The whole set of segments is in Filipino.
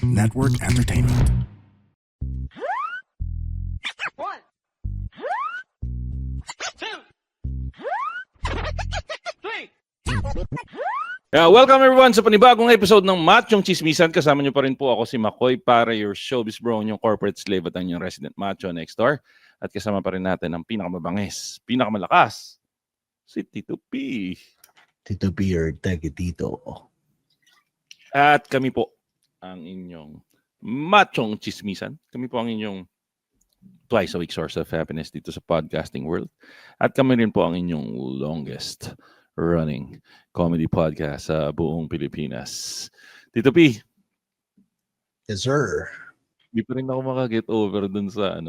Network Entertainment. One, two, three. Welcome everyone sa panibagong episode ng Machong Chismisan. Kasama niyo pa rin po ako si Makoy para your showbiz bro, yung corporate slave at ang yung resident macho next door. At kasama pa rin natin ang pinakamabangis, pinakamalakas, si Tito P. Tito P or Tito. At kami po ang inyong Machong Chismisan. Kami po ang inyong twice a week source of happiness dito sa podcasting world. At kami rin po ang inyong longest running comedy podcast sa buong Pilipinas. Tito P. Yes, sir. Hindi pa rin ako makaget over dun sa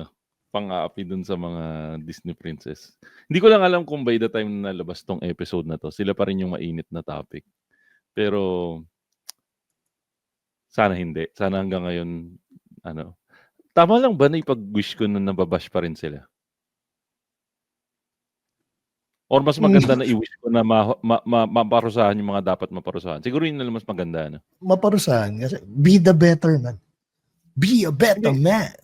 pang-aapi dun sa mga Disney princess. Hindi ko lang alam kung by the time na nalabas tong episode na to, sila pa rin yung mainit na topic. Pero sana hindi. Sana hanggang ngayon, tama lang ba na ipag-wish ko na nababash pa rin sila? Or mas maganda na i-wish ko na maparusahan yung mga dapat maparusahan? Siguro yun na lang mas maganda. No? Maparusahan kasi be the better man. Be a better man.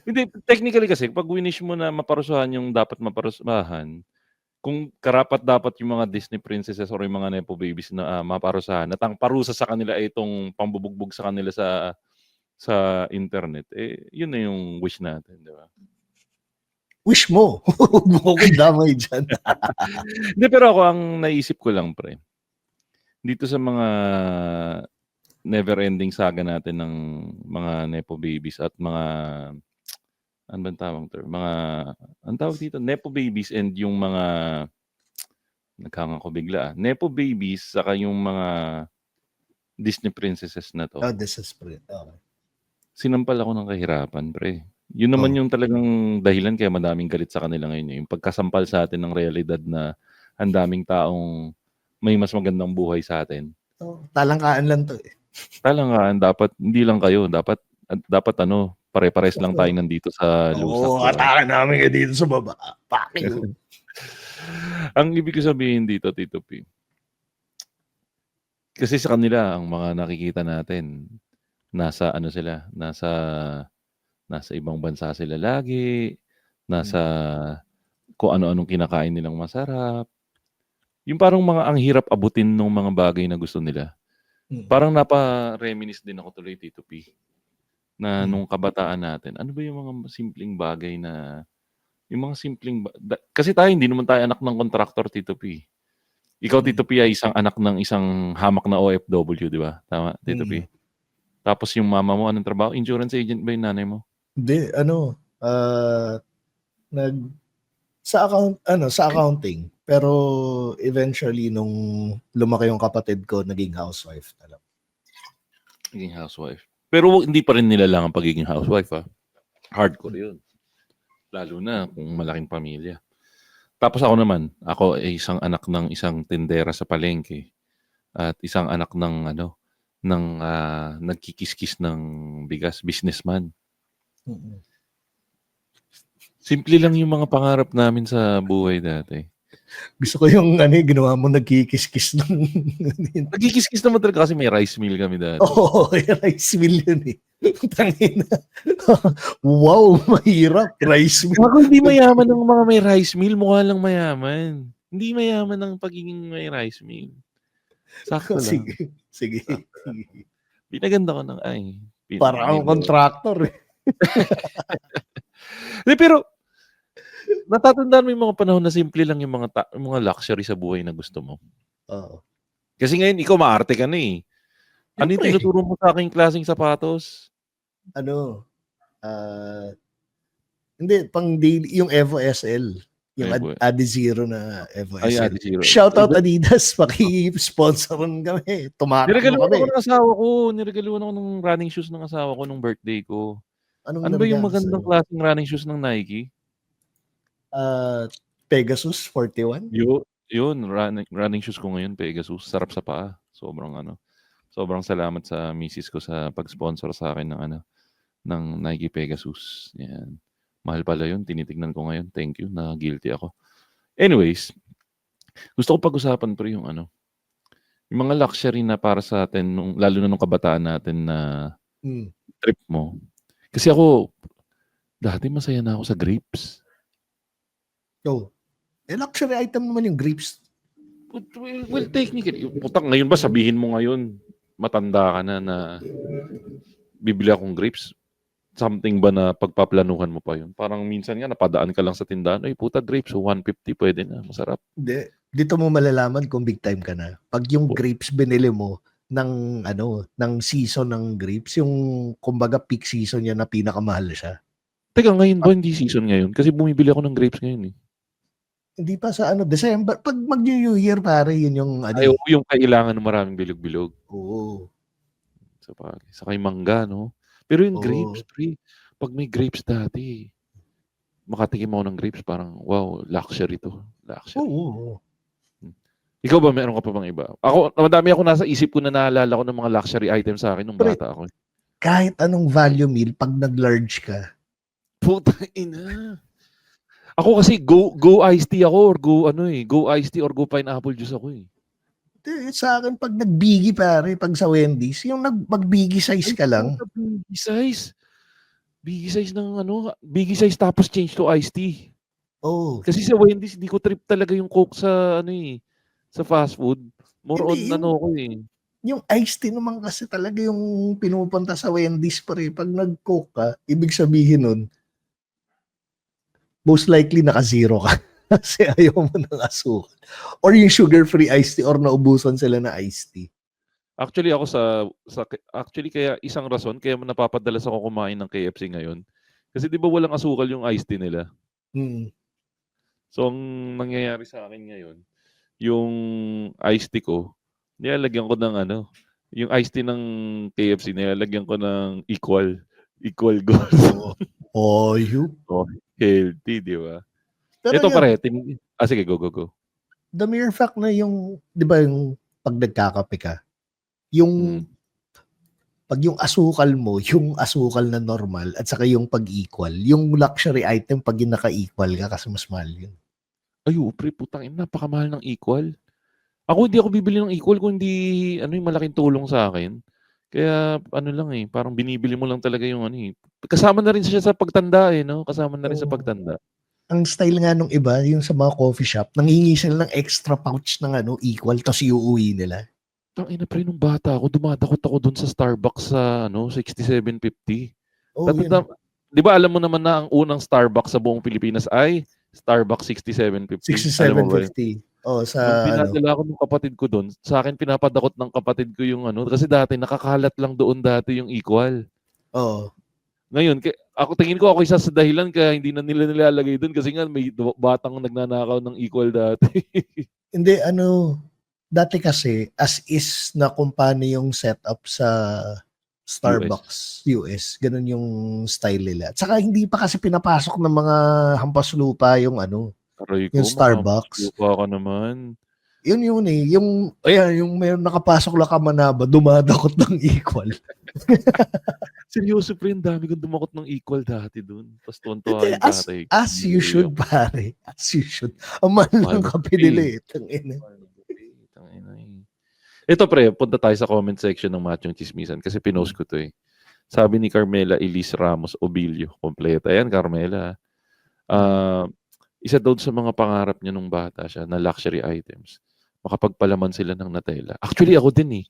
Hindi, technically kasi, pag winish mo na maparusahan yung dapat maparusahan, kung karapat dapat yung mga Disney princesses or yung mga Nepo babies na maparusahan, at ang parusa sa kanila ay itong pambubugbog sa kanila sa internet, yun na yung wish natin, di ba? Wish mo. Huwag mo akong damay dyan. Hindi, pero ako, ang naisip ko lang, pre, dito sa mga never-ending saga natin ng mga Nepo babies at mga, ano ba tawag term? Ang tawag dito, Nepo babies and yung mga, nagkanga ko bigla, Nepo babies, saka yung mga Disney princesses na to. Oh, this is pretty. Okay. Sinampal ako ng kahirapan, pre. Yun naman yung talagang dahilan kaya madaming galit sa kanila ngayon. Yung pagkasampal sa atin ng realidad na ang daming taong may mas magandang buhay sa atin. Oh, talangkaan lang to eh. Talangaan, dapat, hindi lang kayo. Dapat pare-pares lang tayo nandito sa lusak. Oo, atake namin ka dito sa baba. Pakil. Ang ibig ko sabihin dito, Tito P, kasi sa kanila, ang mga nakikita natin, nasa ibang bansa sila lagi, nasa kung ano-anong kinakain nilang masarap. Yung parang ang hirap abutin ng mga bagay na gusto nila. Parang napa-reminisce din ako tuloy, Tito P, na nung kabataan natin, ano ba yung mga simpleng bagay na, kasi tayo, hindi naman tayo anak ng kontraktor, Tito P. Ikaw, Tito P, ay isang anak ng isang hamak na OFW, di ba? Tama, Tito P? Tapos yung mama mo, anong trabaho? Insurance agent ba yung nanay mo? Hindi, sa accounting. Pero eventually nung lumaki yung kapatid ko, naging housewife na lang. Naging housewife. Pero hindi pa rin nila lang ang pagiging housewife, ha? Hardcore yun. Lalo na kung malaking pamilya. Tapos ako naman, ako ay isang anak ng isang tindera sa palengke. At isang anak ng nagkikiskis ng bigas, businessman. Simple lang yung mga pangarap namin sa buhay dati. Gusto ko yung ginawa mo nagkikis-kis ng Nagkikiskis naman talaga kasi may rice mill kami dati. Oo, rice mill yun eh. Tangina. Wow, mahirap. Rice mill. Ako hindi mayaman ng mga may rice mill, mukha lang mayaman. Hindi mayaman ng pagiging may rice mill. Sakto lang. Sige. Pinaganda ko ng Para akong contractor eh. Pero natatandaan mo yung mga panahon na simple lang yung mga luxury sa buhay na gusto mo. Oo. Kasi ngayon, ikaw maarte ka na eh. Ano yung tinuturo mo sa aking klaseng sapatos? Hindi, pang daily, yung Evo SL. Yung Adizero na Evo SL. Adizero. Shoutout Adidas, paki-sponsoran kami. Tumatak mo kami. Niregaluhan ako ng running shoes ng asawa ko nung birthday ko. Ano ba yung magandang klaseng running shoes ng Nike? Pegasus 41? Yun, running shoes ko ngayon, Pegasus. Sarap sa paa. Sobrang salamat sa misis ko sa pag-sponsor sa akin ng Nike Pegasus. Yan. Mahal pala yun. Tinitignan ko ngayon. Thank you. Na guilty ako. Anyways, gusto ko pag-usapan pero yung yung mga luxury na para sa atin, lalo na nung kabataan natin na trip mo. Kasi ako, dati masaya na ako sa grapes. Oh. Luxury item naman yung grapes. Well, technically, putang ngayon ba sabihin mo ngayon, matanda ka na bibili akong grapes? Something ba na pagpaplanuhan mo pa yun? Parang minsan nga napadaan ka lang sa tindahan, ay puta grapes, so 150 pwede na, masarap. Hindi. Dito mo malalaman kung big time ka na. Pag yung grapes binili mo ng ng season ng grapes, yung kumbaga peak season niya na pinakamahal siya. Teka, ngayon ba hindi season ngayon? Kasi bumibili ako ng grapes ngayon eh. Hindi pa sa December. Pag mag-New Year, pare, yun yung Ayaw ko yung kailangan ng maraming bilog-bilog. Oo. Sa bagay. Saka yung mangga, no? Pero yung Oo. grapes, pre, pag may grapes dati, makatikim ako ng grapes, parang, wow, luxury to. Luxury. Oo. Ikaw ba, meron ka pa bang iba? Ako, madami ako nasa isip ko na naalala ko ng mga luxury items sa akin nung Pre, bata ako. Kahit anong value meal, pag nag-large ka, Puta ina. Ako kasi go iced tea ako or go iced tea or go pineapple juice ako eh. sa akin, pag nag-biggie, pare, pag sa Wendy's, yung mag-biggie size ka lang. Biggie size. Biggie size ng biggie size tapos change to iced tea. Oh. Kasi sa Wendy's, hindi ko trip talaga yung Coke sa sa fast food. More Hindi, on ko eh. Yung iced tea naman kasi talaga yung pinupunta sa Wendy's, pare. Pag nag-Coke ka, ibig sabihin nun, most likely naka-zero ka. Kasi ayaw mo ng asukal. Or yung sugar-free iced tea or naubusan sila na iced tea. Actually ako actually kaya isang rason kaya napapadalas ako kumain ng KFC ngayon. Kasi 'di ba walang asukal yung iced tea nila? So ang nangyayari sa akin ngayon, yung iced tea ko, nilalagyan ko ng yung iced tea ng KFC nilalagyan ko ng equal gold. Healthy, 'di ba? Pero Ito yun, pare, sige, go. The mere fact na yung, 'di ba, yung pag nagkakape ka, yung pag yung asukal mo, yung asukal na normal at saka yung pag-equal, yung luxury item pag yung naka-equal ka kasi mas mahal yun. Ay, pre, putang ina, napakamahal ng equal. Ako hindi ako bibili ng equal kung hindi yung malaking tulong sa akin. Kaya lang eh, parang binibili mo lang talaga yung kasama na rin siya sa pagtanda eh, no? Kasama na rin sa pagtanda. Ang style nga nung iba, yung sa mga coffee shop, nanghingi sila ng extra pouch ng equal tapos iuuwi nila. Tangina pre, nung bata ako, dumadakot ako dun sa Starbucks sa 6750. Di ba alam mo naman na ang unang Starbucks sa buong Pilipinas ay Starbucks 6750? 6750. Nung pinadala ko ng kapatid ko doon, sa akin pinapadakot ng kapatid ko yung kasi dati nakakalat lang doon dati yung equal. Oo. Ngayon, tingin ko ako isa sa dahilan kaya hindi na nila nilalagay doon kasi nga may batang nagnanakaw ng equal dati. Hindi, dati kasi as is na kung paano yung setup sa Starbucks US. Ganun yung style nila. At saka hindi pa kasi pinapasok ng mga hampas lupa yung yung Starbucks. Lupa ka naman. Yun eh. Yung mayroon nakapasok lang Kamanaba, dumadakot ng equal. Seryoso pre, dami kong dumakot ng equal dati doon. Tapos tuwan-tuwa yung tatay. As you should, pare. As you should. Ang mahal ng kape nila eh. Tangina. Ito pre, punta tayo sa comment section ng Machong Chismisan kasi pinost ko to eh. Sabi ni Carmela Elise Ramos Obilio, kompleta yan Carmela. Isa daw sa mga pangarap niya nung bata siya na luxury items. Makapagpalaman sila ng Nutella. Actually ako din eh.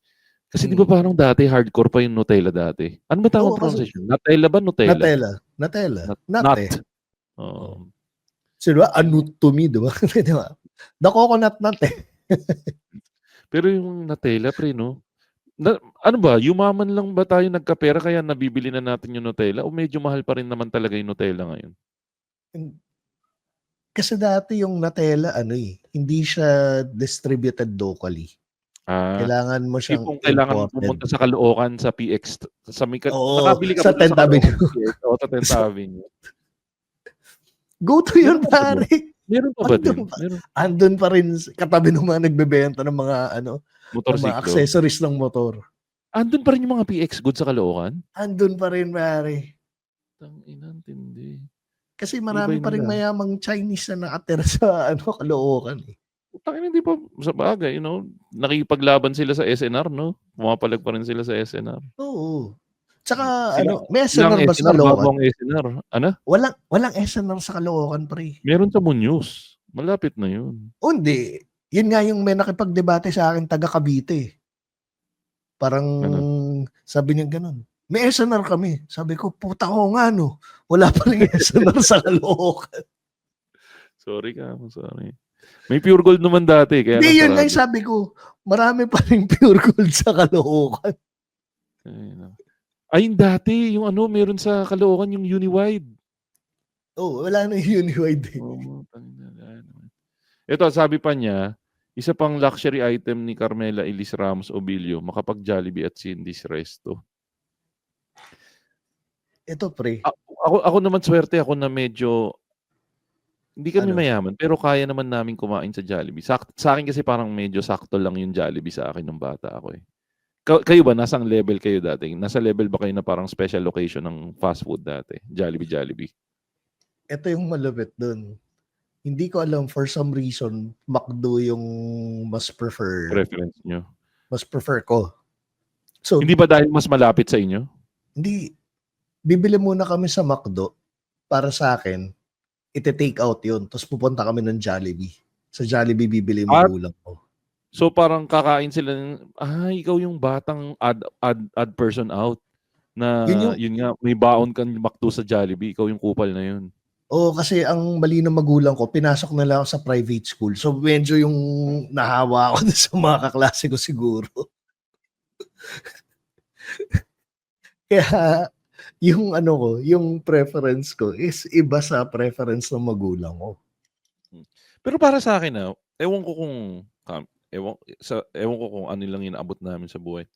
Kasi di ba parang dati hardcore pa yung Nutella dati? Ano ba tawag pronunciation? Nutella ba Nutella? Nutella. Nut. So, diba? Anut to me, diba? Diba? The coconut nut eh. Pero yung Nutella, pre, no? Ano ba? Yumaman lang ba tayo nagkapera kaya nabibili na natin yung Nutella? O medyo mahal pa rin naman talaga yung Nutella ngayon? Kasi dati yung Nutella, hindi siya distributed locally. Kailangan mo siyang kailangan pumunta sa Caloocan, sa PX, nakabili ka sa 10th Avenue. Sa 10th Avenue. Go to yun, pare. Meron pa ba din? Andun pa rin, katabi ng mga nagbebenta ng mga, mga accessories ng motor. Andun pa rin yung mga PX goods sa Caloocan? Andun pa rin, pare. Tangina-tindi. Kasi marami pa rin mayamang Chinese na nakatira sa Caloocan eh. Hindi pa sa bagay, nakikipaglaban sila sa SNR, no? Pumapalag pa rin sila sa SNR. Oo. Tsaka Silang may silang SNR ba sa SNR bago Caloocan? ang SNR. Ano? Walang SNR sa Caloocan, pre. Meron sa Muñoz. Malapit na yun. O hindi. Yun nga yung may nakipagdebate sa akin taga Cavite, eh. Parang Ano? sabi niya gano'n, "May SNR kami." Sabi ko, "Puta, oo nga 'no. Wala pa ring SNR sa Caloocan." Sorry sorry. May Pure Gold naman dati kaya lang Hindi, yun nga yung sarado. sabi ko, marami pa ring Pure Gold sa Caloocan. Ay, naku. Ay, yung dati, yung meron sa Caloocan yung Uniwide. Oo, wala na yung Uniwide, eh. Oo, tangina na naman. Ito, sabi pa niya, isa pang luxury item ni Carmela Elise Ramos Obilio, makapag-Jollibee at Cindy's Resto. Ito, pre. Ako naman swerte ako na medyo hindi kami Ano? mayaman pero kaya naman namin kumain sa Jollibee. Sa akin kasi parang medyo sakto lang yung Jollibee sa akin nung bata ako, eh. Kayo ba nasang level kayo dati? Nasa level ba kayo na parang special location ng fast food dati? Jollibee? Ito yung malupit dun. Hindi ko alam, for some reason, McDo yung mas Preference nyo? prefer ko. So, Hindi ba dahil mas malapit sa inyo? hindi, bibili muna kami sa McDo. Para sa akin, ite-take out yun. Tapos pupunta kami ng Jollibee. Sa Jollibee bibili yung magulang ko. So parang kakain sila ikaw yung batang odd person out na yun nga may baon kang McDo sa Jollibee, ikaw yung kupal na yun. Oo, kasi ang mali ng magulang ko, pinasok na lang ako sa private school. So medyo yung nahawa ako sa mga kaklase ko siguro. Kaya yung yung preference ko is iba sa preference ng magulang ko. Pero para sa akin ewan ko kung ano lang yung naabot namin sa buhay.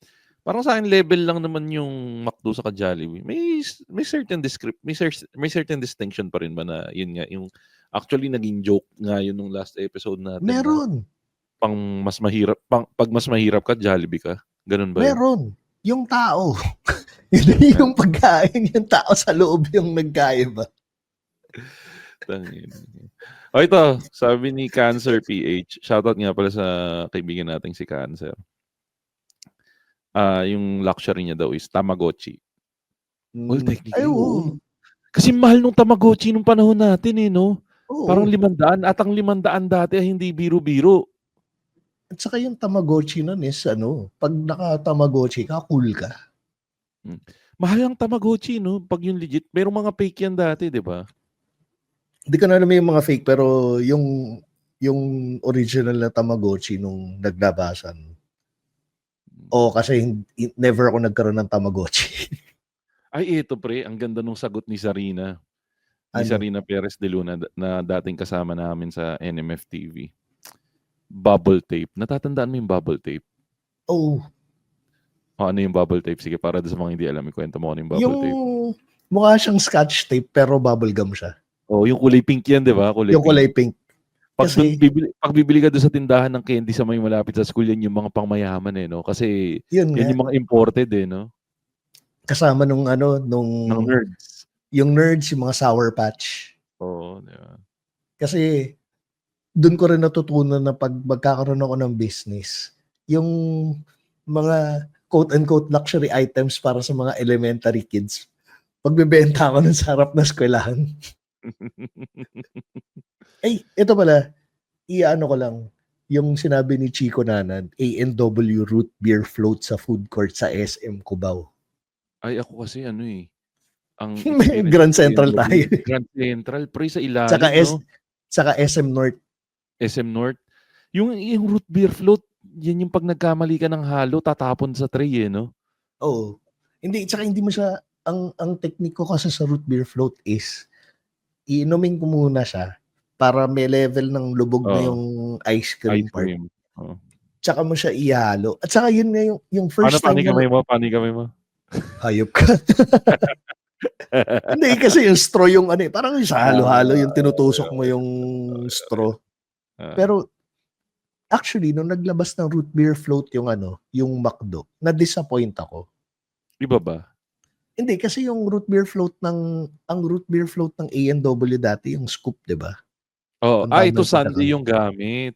Parang sa akin level lang naman yung McDo sa Jollibee. May certain distinction pa rin ba na yun nga yung actually naging joke nga yun nung last episode natin. Meron. Pag mas mahirap ka, Jollibee ka. Ganun ba yun? Meron. Yung tao. Hindi yung pagkain, yung tao sa loob yung nagkaiba. Ito, sabi ni Cancer PH. Shoutout nga pala sa kaibigan nating si Cancer. Yung luxury niya daw is Tamagotchi. Well, technically, oo. Kasi mahal nung Tamagotchi nung panahon natin, no? Oo. Parang 500 at ang 500 dati ay hindi biro-biro. At saka yung Tamagotchi nun is pag naka-Tamagotchi ka, cool ka. Mahal ang Tamagotchi, no? Pag yung legit. Merong mga fake yan dati, di ba? Hindi ko na alam yung mga fake, pero yung original na Tamagotchi nung naglabasan. Kasi never ako nagkaroon ng Tamagotchi. Ay, ito pre, ang ganda nung sagot ni Sarina. Ni Sarina Perez de Luna na dating kasama namin sa NMF TV. Bubble tape. Natatandaan mo yung bubble tape? Oo. Ano yung bubble tape? Sige, para sa mga hindi alam, ikwento mo ano yung bubble tape. Yung mukha siyang scotch tape pero bubble gum siya. Yung kulay pink yan, di ba? Yung kulay pink. Pag bibili ka doon sa tindahan ng candy sa may malapit sa school, yan yung mga pangmayaman, no? Kasi yan yung mga imported, no? Kasama nung nerds. Yung nerds, yung mga Sour Patch. Oo, di ba? Kasi doon ko rin natutunan na pag magkakaroon ako ng business, yung mga quote-unquote luxury items para sa mga elementary kids, pagbebenta ako ng sarap na eskwelahan. Ay, ito pala, iano ko lang, yung sinabi ni Chico Nanan, A&W root beer float sa food court sa SM Cubao. Ay, ako kasi ang Grand Central tayo. Grand Central, pre, sa ilalim, Saka SM North. SM North. Yung root beer float, yan yung pag nagkamali ka ng halo, tatapon sa tray, no? Oo. Tsaka hindi mo siya, ang technique ko kasi sa root beer float is, iinumin ko muna siya para may level ng lubog na yung ice cream part. Tsaka mo siya ihalo. At saka yun nga yung first time. Paano kamay mo? Hayop ka. Hindi, kasi yung straw yung parang sa halo-halo yung tinutusok mo yung straw. Pero actually, nung naglabas ng root beer float yung McDo, na-disappoint ako. Iba ba? Hindi, kasi yung root beer float ng A&W dati, yung scoop, di ba? Ito Sunday yung gamit.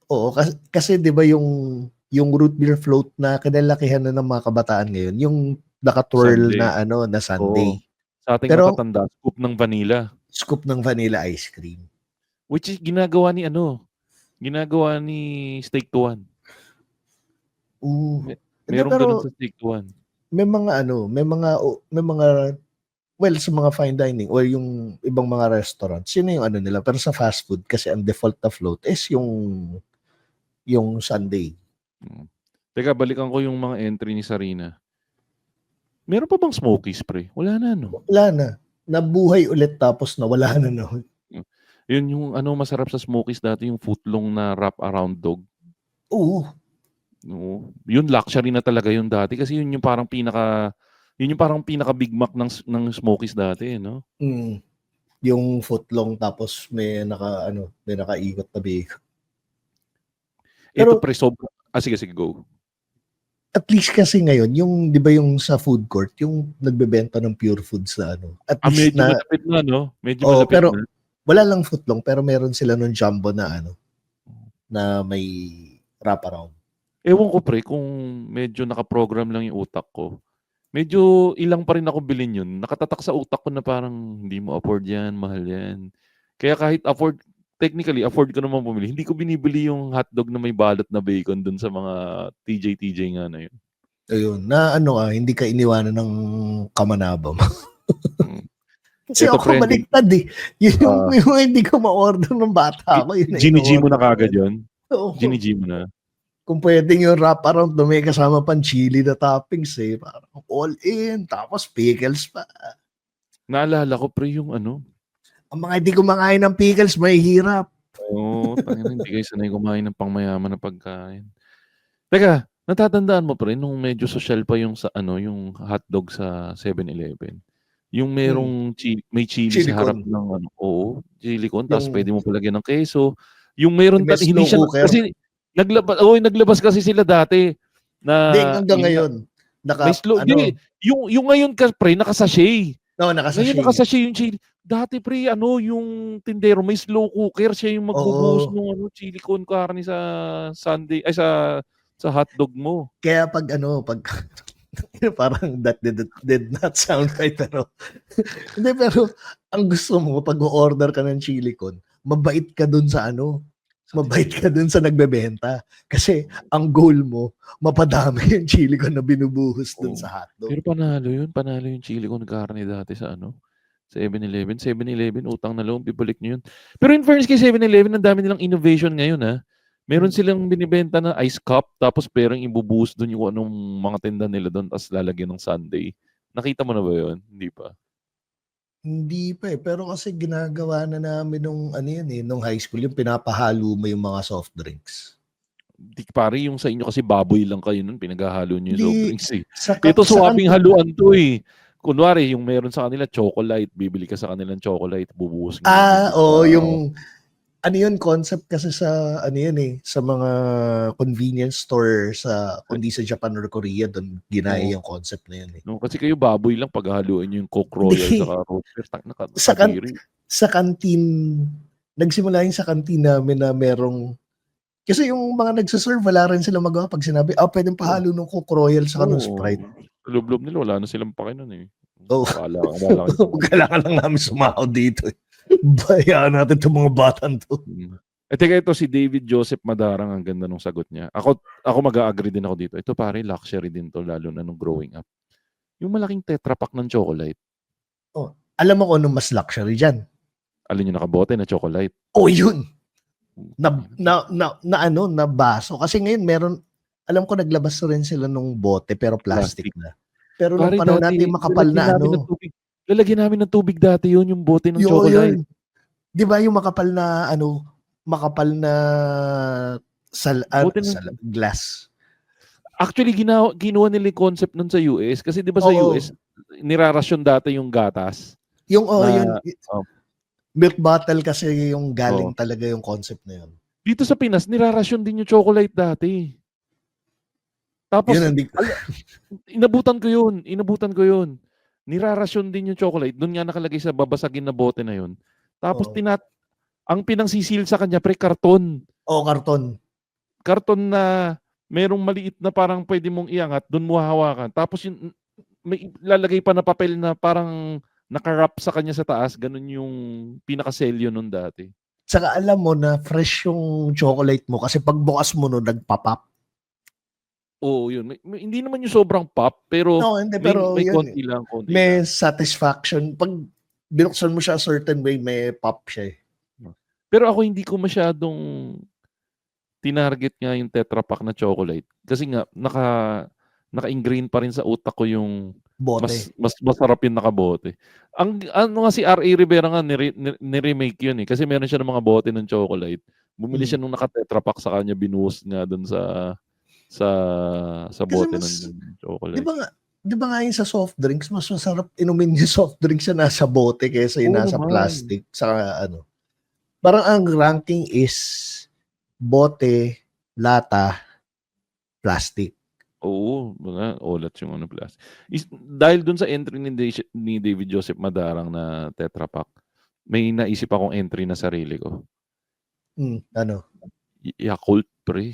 Oo, kasi di ba yung root beer float na kinalakihan na ng mga kabataan ngayon, yung naka-twirl Sundae. na na Oo. sundae. Sa ating Pero matatanda, scoop ng vanilla. Scoop ng vanilla ice cream. Which is ginagawa ni Steak to One. Hindi, Merong ganun pero sa Steak to One. may mga well, sa mga fine dining or yung ibang mga restaurants, yun yung nila. Pero sa fast food, kasi ang default na float is yung sundae. Teka, balikan ko yung mga entry ni Sarina. Meron pa bang Smokies, pre? Wala na, no? Wala na. Nabuhay ulit tapos nawala na, no? Yun yung masarap sa Smokies dati, yung footlong na wrap around dog. Oo. Yun luxury na talaga yun dati kasi yun yung parang pinaka Big Mac ng Smokies dati, no? Yung footlong tapos may nakaikot na bacon. Ito pre, sige, go. At least kasi ngayon, yung 'di ba yung sa food court, yung nagbebenta ng pure foods na at least medyo malapit na, no? Medyo malapit pero na. wala lang footlong, pero meron sila nung jumbo na na may wraparound. Ewan ko pre, kung medyo nakaprogram lang yung utak ko. Medyo ilang pa rin ako bilhin yun. Nakatatak sa utak ko na parang hindi mo afford yan, mahal yan. Kaya kahit technically afford ko naman bumili. Hindi ko binibili yung hotdog na may balot na bacon dun sa mga TJ nga na yun. Ayun, na hindi ka iniwanan ng kamanaba mo. Kasi Ito, ako baliktad eh. Yung hindi ko ma-order ng bata ako. Ginigi mo na kagad yun? Oo. Ginigi mo na? Kung pwedeng yung wraparound na may kasama pang chili na toppings parang all in, tapos pickles pa. Naalala ko pre yung Ang mga hindi kumakain ng pickles, may hirap. Oo, hindi kayo sanay kumain ng pangmayaman na pagkain. Teka, natatandaan mo pre, nung medyo social pa yung yung hotdog sa 7-Eleven? Yung merong may chili sa harap ng chili con, tapos pwede mo palagyan ng keso. Yung meron hindi siya kasi naglabas kasi sila dati na hanggang ngayon. May slow, yung ngayon ka pre, nakasachet. Nakasachet. Ngayon nakasachet yung chili. Dati pre, yung tindero may slow cooker, siya yung magbubuhos ng chili con carne sa Sunday ay sa hotdog mo. Kaya pag parang that did not sound right pero ang gusto mo pag o-order ka ng chili con, mabait ka dun sa mabait ka dun sa nagbebenta kasi ang goal mo mapadami yung chili con na binubuhos dun sa hotdog. Pero panalo yung chili con carne dati sa 7-Eleven. 7-Eleven, utang na loob, bibalik niyo yun. Pero in fairness kay 7-Eleven, ang dami nilang innovation ngayon Meron silang binibenta na ice cup, tapos perang ibubuhos doon yung anong mga tinda nila doon, tapos lalagyan ng sundae. Nakita mo na ba yun? Hindi pa. Hindi pa pero kasi ginagawa na namin nung nung high school, yung pinapahalo mo yung mga soft drinks. Di pare, yung sa inyo kasi baboy lang kayo nun, pinaghahalo nyo yung soft drinks Ito swapping haluan to Kunwari, yung meron sa kanila chocolate, bibili ka sa kanilang chocolate, bubuhos yung yun, concept kasi sa sa mga convenience store kundi sa Japan or Korea, doon ginaya yung concept na yun kasi kayo baboy lang, paghahaluan nyo yung Coke Royal sa roaster, sa canteen, nagsimula yung sa canteen namin na merong, kasi yung mga nagsaserve, wala rin sila magawa pag sinabi, pwedeng pahalo ng Coke Royal sa ng Sprite. Lublob nila, wala na silang pakinon Kailangan lang namin sumahod dito Bayaan natin itong mga batang to. Teka, ito si David Joseph Madarang, ang ganda nung sagot niya. Ako mag-a-agree din ako dito. Ito pare, luxury din to, lalo na nung growing up. Yung malaking Tetra Pak ng chocolate. Alam mo kung anong mas luxury dyan? Alin yung nakabote na chocolate? Yun! Na baso. Kasi ngayon meron, alam ko naglabas rin sila nung bote pero plastic na. Pero nung panahon natin makapal na lalagyan namin ng tubig dati yun, yung bote ng chocolate. Yun. Di ba yung makapal na glass? Actually, ginawa nila yung concept nun sa US. Kasi di ba sa US, nirarasyon dati yung gatas. Yung milk bottle kasi yung galing talaga yung concept na yun. Dito sa Pinas, nirarasyon din yung chocolate dati. Tapos, inabutan ko yun. Nirarasyon din yung chocolate. Doon nga nakalagay sa babasagin na bote na yun. Tapos ang pinangsisil sa kanya, karton. Karton. Karton na merong maliit na parang pwede mong iangat, doon mo hahawakan. Tapos may lalagay pa na papel na parang naka-wrap sa kanya sa taas, ganun yung pinaka-selyo nun dati. Tsaka alam mo na fresh yung chocolate mo kasi pagbukas mo nun, nagpa-pop. Oo, yun. Hindi naman yung sobrang pop, pero No, hindi, pero may yun, konti lang, konti may lang. satisfaction. Pag binuksan mo siya a certain way, may pop siya. Pero ako hindi ko masyadong tinarget nga yung Tetra Pak na chocolate. Kasi nga, naka-ingrain pa rin sa utak ko yung Bote. mas masarap yung nakabote. Ang ano nga si R.A. Rivera nga ni-remake yun eh. Kasi meron siya ng mga bote ng chocolate. Bumili siya nung naka-Tetra Pak sa kanya, binuhos nga dun sa bote ng chocolate. Di ba nga yung sa soft drinks, mas masarap inumin yung soft drinks na nasa bote kaysa yung nasa plastic. Sa ano. Parang ang ranking is bote, lata, plastic. Oo, mga olat yung plastic. Dahil dun sa entry ni David Joseph Madarang na Tetra Pak, may naisip akong entry na sarili ko. Ano? Yakult, pre.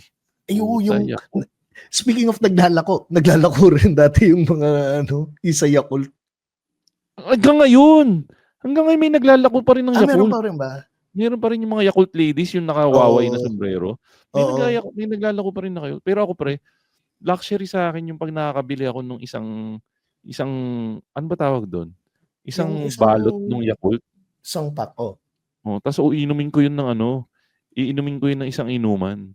Speaking of naglalako rin dati yung mga isa Yakult. Hanggang ngayon may naglalako pa rin ng Yakult. Meron pa rin ba? Meron pa rin yung mga Yakult ladies, yung nakawaway na sombrero. May naglalako pa rin na kayo. Pero ako, pre, luxury sa akin yung pag nakakabili ako nung isang ano ba tawag doon? Isang balot ng Yakult. Isang pack, Tapos iinumin ko yun ng isang inuman.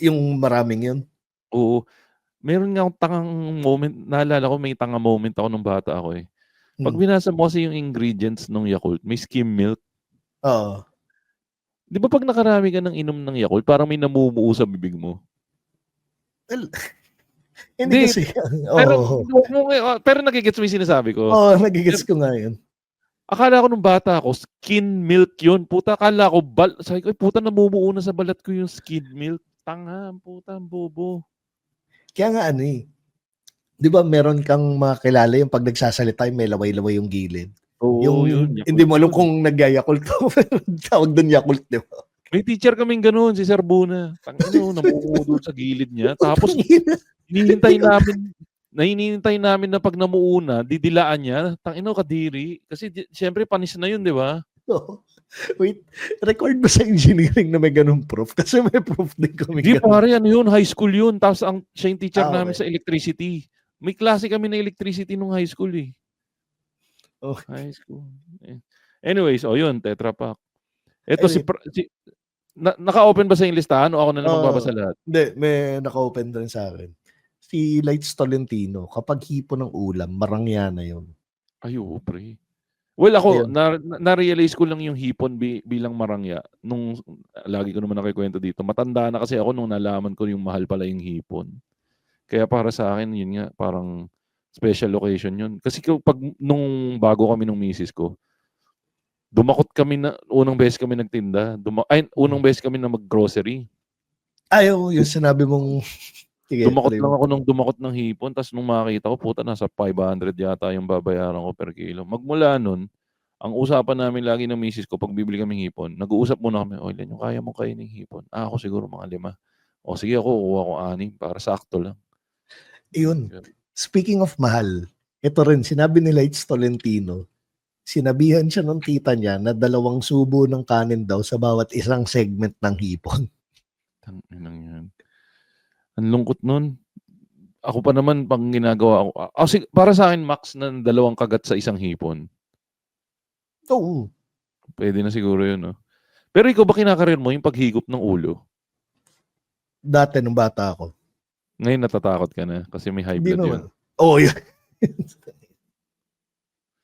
Yung maraming yun? Oo. Meron nga akong tangang moment, naalala ko may tanga moment ako nung bata ako eh. Pag binasa mo kasi yung ingredients ng Yakult, may skim milk. Oo. Di ba pag nakarami ka ng inom ng Yakult, parang may namumuo sa bibig mo? Well, hindi kasi. Pero nagigets mo yung sinasabi ko. Oo, nagigets ko nga yun. Akala ko nung bata ako, skin milk yun. Puta, akala ko, sabi ko, puta, namumuo na sa balat ko yung skin milk. Tanga, puta, bobo. Kaya nga di ba meron kang makilala yung pag nagsasalita, may laway-laway yung gilid? Oo, yun. Hindi mo alam kung nag-Yakult ko. Tawag doon Yakult, di ba? May teacher kaming ganun, si Sir Buna. Namumuo doon sa gilid niya. Tapos, hinihintay namin na pag namuo na, didilaan niya. Kadiri. Kasi siyempre, panis na yun, di ba? Wait, record ba sa engineering na may ganun proof? Kasi may proof din kami. Hindi, pare, high school yun. Tapos siya yung teacher namin sa electricity. May klase kami na electricity nung high school eh. High school. Anyways, yun, Tetra Pak. Ito naka-open ba sa yung listahan o ako na lang magbabasa lahat? Hindi, may naka-open din sa akin. Si Lights Tolentino, kapag hipo ng ulam, marangya na yun. Ay, oo, pre. Well, ako, na-realize ko lang yung hipon bilang marangya. Nung, lagi ko naman nakikwento dito, matanda na kasi ako nung nalaman ko yung mahal pala yung hipon. Kaya para sa akin, yun nga, parang special occasion yun. Kasi nung bago kami nung misis ko, dumakot kami unang beses kami nagtinda. Unang beses kami na mag-grocery. Yung sinabi mong... Dumakot ng hipon, tapos nung makita ko, puta, nasa 500 yata yung babayaran ko per kilo. Magmula nun, ang usapan namin lagi ng misis ko, pag bibili kaming hipon, nag-uusap muna kami, ilan yung kaya mong kainin hipon? Ako siguro mga 5. Sige ako, kuha ko 6 para sakto lang. Yun. Speaking of mahal, ito rin, sinabi ni Lights Tolentino, sinabihan siya ng tita niya na 2 subo ng kanin daw sa bawat isang segment ng hipon. Ang lungkot nun. Ako pa naman, pang ginagawa ko. Para sa akin, max na 2 kagat sa isang hipon. Oo. Pwede na siguro yun, no? Pero ikaw ba kinakarir mo yung paghigop ng ulo? Dati nung bata ako. Ngayon natatakot ka na kasi may high blood yun. Yun.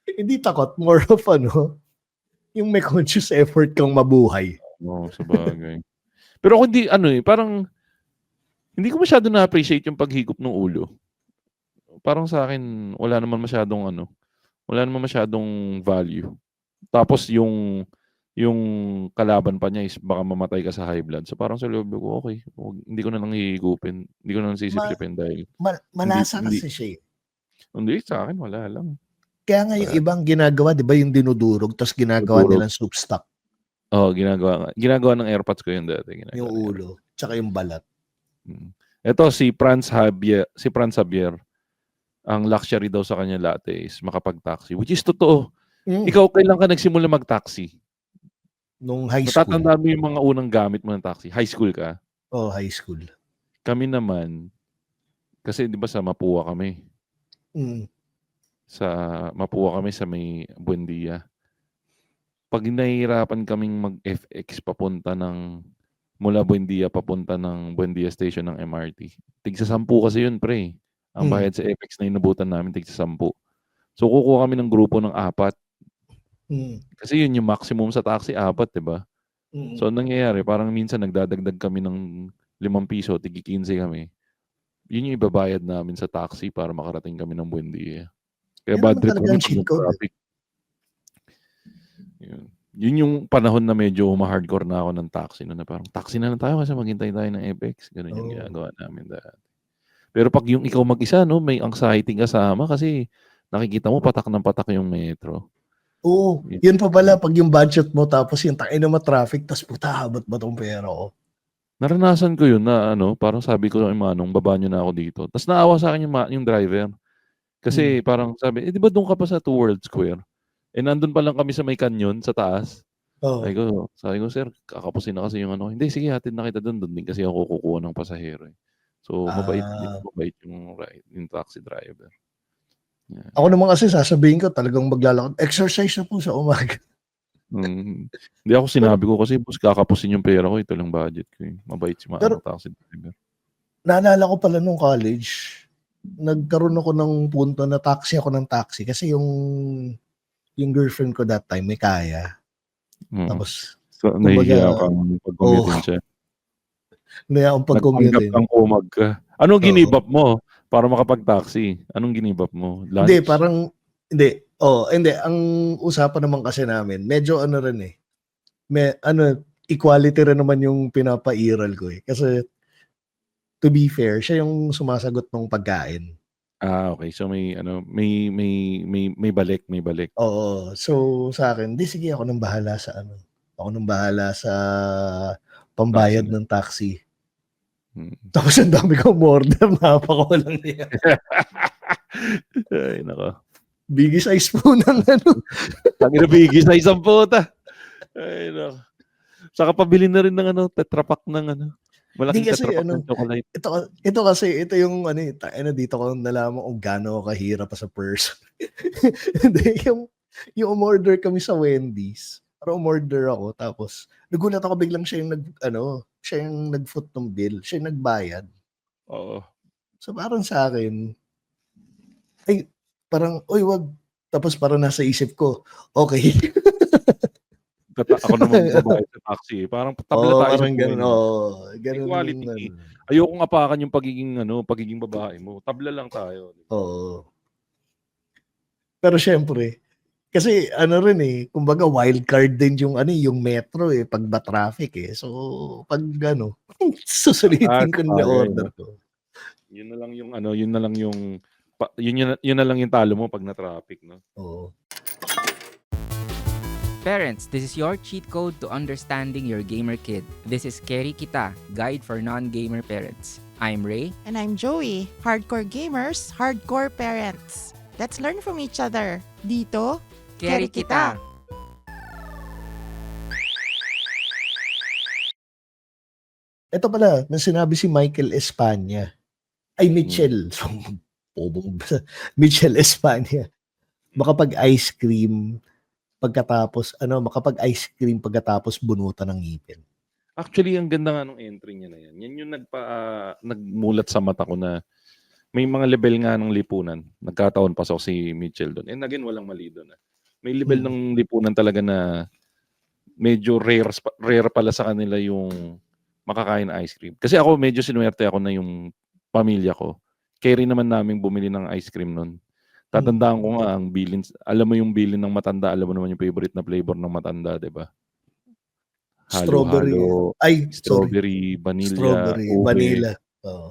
Hindi takot. More of yung may conscious effort kang mabuhay. Sabagay. Pero ako hindi, parang hindi ko masyado na-appreciate yung paghigop ng ulo. Parang sa akin, wala naman masyadong value. Tapos yung kalaban pa niya is baka mamatay ka sa high blood. So parang sa loob ko, okay, hindi ko na lang hihigupin. Hindi ko na lang sisiplipin dahil malasa kasi siya. Hindi, sa akin wala lang. Kaya nga yung ibang ginagawa, di ba yung dinudurog, tapos ginagawa nilang soup stock. Ginagawa ng airpods ko yun dati. Yung ulo, tsaka yung balat. Ito si Franz Javier. ang luxury daw sa kanya latte is makapag-taxi, which is totoo. Ikaw, kailan ka nagsimula mag-taxi? Nung high school. Natatandaan mo yung mga unang gamit mo ng taxi? High school ka? High school. Kami naman, kasi di ba sa Mapua kami? Sa Mapua kami sa may Buendia. Pag nahihirapan kaming mag-FX mula Buendia papunta ng Buendia Station ng MRT. Tigsa 10 kasi yun, pre. Ang bayad sa FX na inubutan namin, tigsa 10. So, kukuha kami ng grupo ng 4. Kasi yun yung maximum sa taxi, 4, diba? So, nangyayari, parang minsan nagdadagdag kami ng 5 piso, tigi 15 kami. Yun yung ibabayad namin sa taxi para makarating kami ng Buendia. Kaya bad trip kami pag traffic. Yun yung panahon na medyo ma-hardcore na ako ng taxi. Na parang taxi na lang tayo kasi maghintay tayo ng FX. Ganun yung ginagawa namin dati. Pero pag yung ikaw mag-isa, no, may anxiety kasama kasi nakikita mo patak ng patak yung metro. Oo, yun pa pala pag yung budget mo tapos yung tayo na traffic tapos puta, habot ba tong pera ko? Naranasan ko yun na parang sabi ko ng Manong, baba nyo na ako dito. Tapos naawa sa akin yung driver. Kasi parang sabi, di ba doon ka pa sa 2 World Square? Nandun pa lang kami sa may kanyon, sa taas. Sabi ko, sir, kakapusin na kasi yung Hindi, sige, hatid na kita doon. Doon din kasi ako kukuha ng pasahero. So, mabait yung taxi driver. Yeah. Ako naman kasi sasabihin ko talagang maglalakad. Exercise na po sa umaga. Hindi ako sinabi ko kasi boss, kakapusin yung pera ko. Ito lang budget ko. Mabait si taxi driver. Naalala ko pala nung college, nagkaroon ako ng punto na taxi ako ng taxi kasi yung girlfriend ko that time may kaya. Tapos, so, nahihiya kang pag-commute siya. Nahihiya akong pag-commute. Nagpanggap kang kumag ka. Anong ginibap mo para makapag-taxi? Anong ginibap mo? Lunch? Hindi, parang, hindi. Hindi. Ang usapan naman kasi namin, medyo rin eh. Equality rin naman yung pinapairal ko eh. Kasi, to be fair, siya yung sumasagot ng pagkain. Okay. So may balik. Oo. So sa akin, sige ako nang bahala sa Ako nang bahala sa pambayad ng taxi. Tapos ang dami kong order, napakawalang niya. Ay, nako. Biggie size po ng Tangina biggie size ang puta. Ay, nako. Saka pabili na rin ng Tetra Pak ng malaking Tetra Pak ng chocolate. Ito kasi, ito yung dito ko nalaman kung gaano kahirap pa sa person. yung umorder kami sa Wendy's. Para umorder ako, tapos nagulat ako biglang siya yung nag-foot ng bill. Siya yung nagbayad. Oo. So parang sa akin, wag. Tapos parang nasa isip ko, okay. Ako naman babayad sa taxi. Parang tabla tayo sa buhay. Ganun. Equality. Ayokong apakan yung pagiging babae mo. Tabla lang tayo. Oo. Pero syempre, kasi kumbaga wild card din yung metro pag ba traffic So pag susulitin ko na order ko. Yun na lang yung talo mo pag na traffic, no? Oo. Parents, this is your cheat code to understanding your gamer kid. This is Keri Kita, Guide for Non-Gamer Parents. I'm Ray. And I'm Joey. Hardcore gamers, hardcore parents. Let's learn from each other. Dito, Keri Kita. Ito pala, nang sinabi si Michael Espana. Mitchell. Mitchell Espana. Makapag-ice cream pagkatapos bunutan ng ngipin. Actually, ang ganda nga nung entry niya na yan. Yan yung nagmulat sa mata ko na may mga level nga ng lipunan. Nagkataon pasok si Mitchell doon. And again, walang mali doon. May level ng lipunan talaga na medyo rare pala sa kanila yung makakain ng ice cream. Kasi ako medyo sinuwerte ako na yung pamilya ko. Carry naman namin bumili ng ice cream noon. Tatandaan ko nga ang bilin. Alam mo yung bilin ng matanda, alam mo naman yung favorite na flavor ng matanda, 'di ba? Strawberry. Strawberry, vanilla, strawberry, ube. vanilla.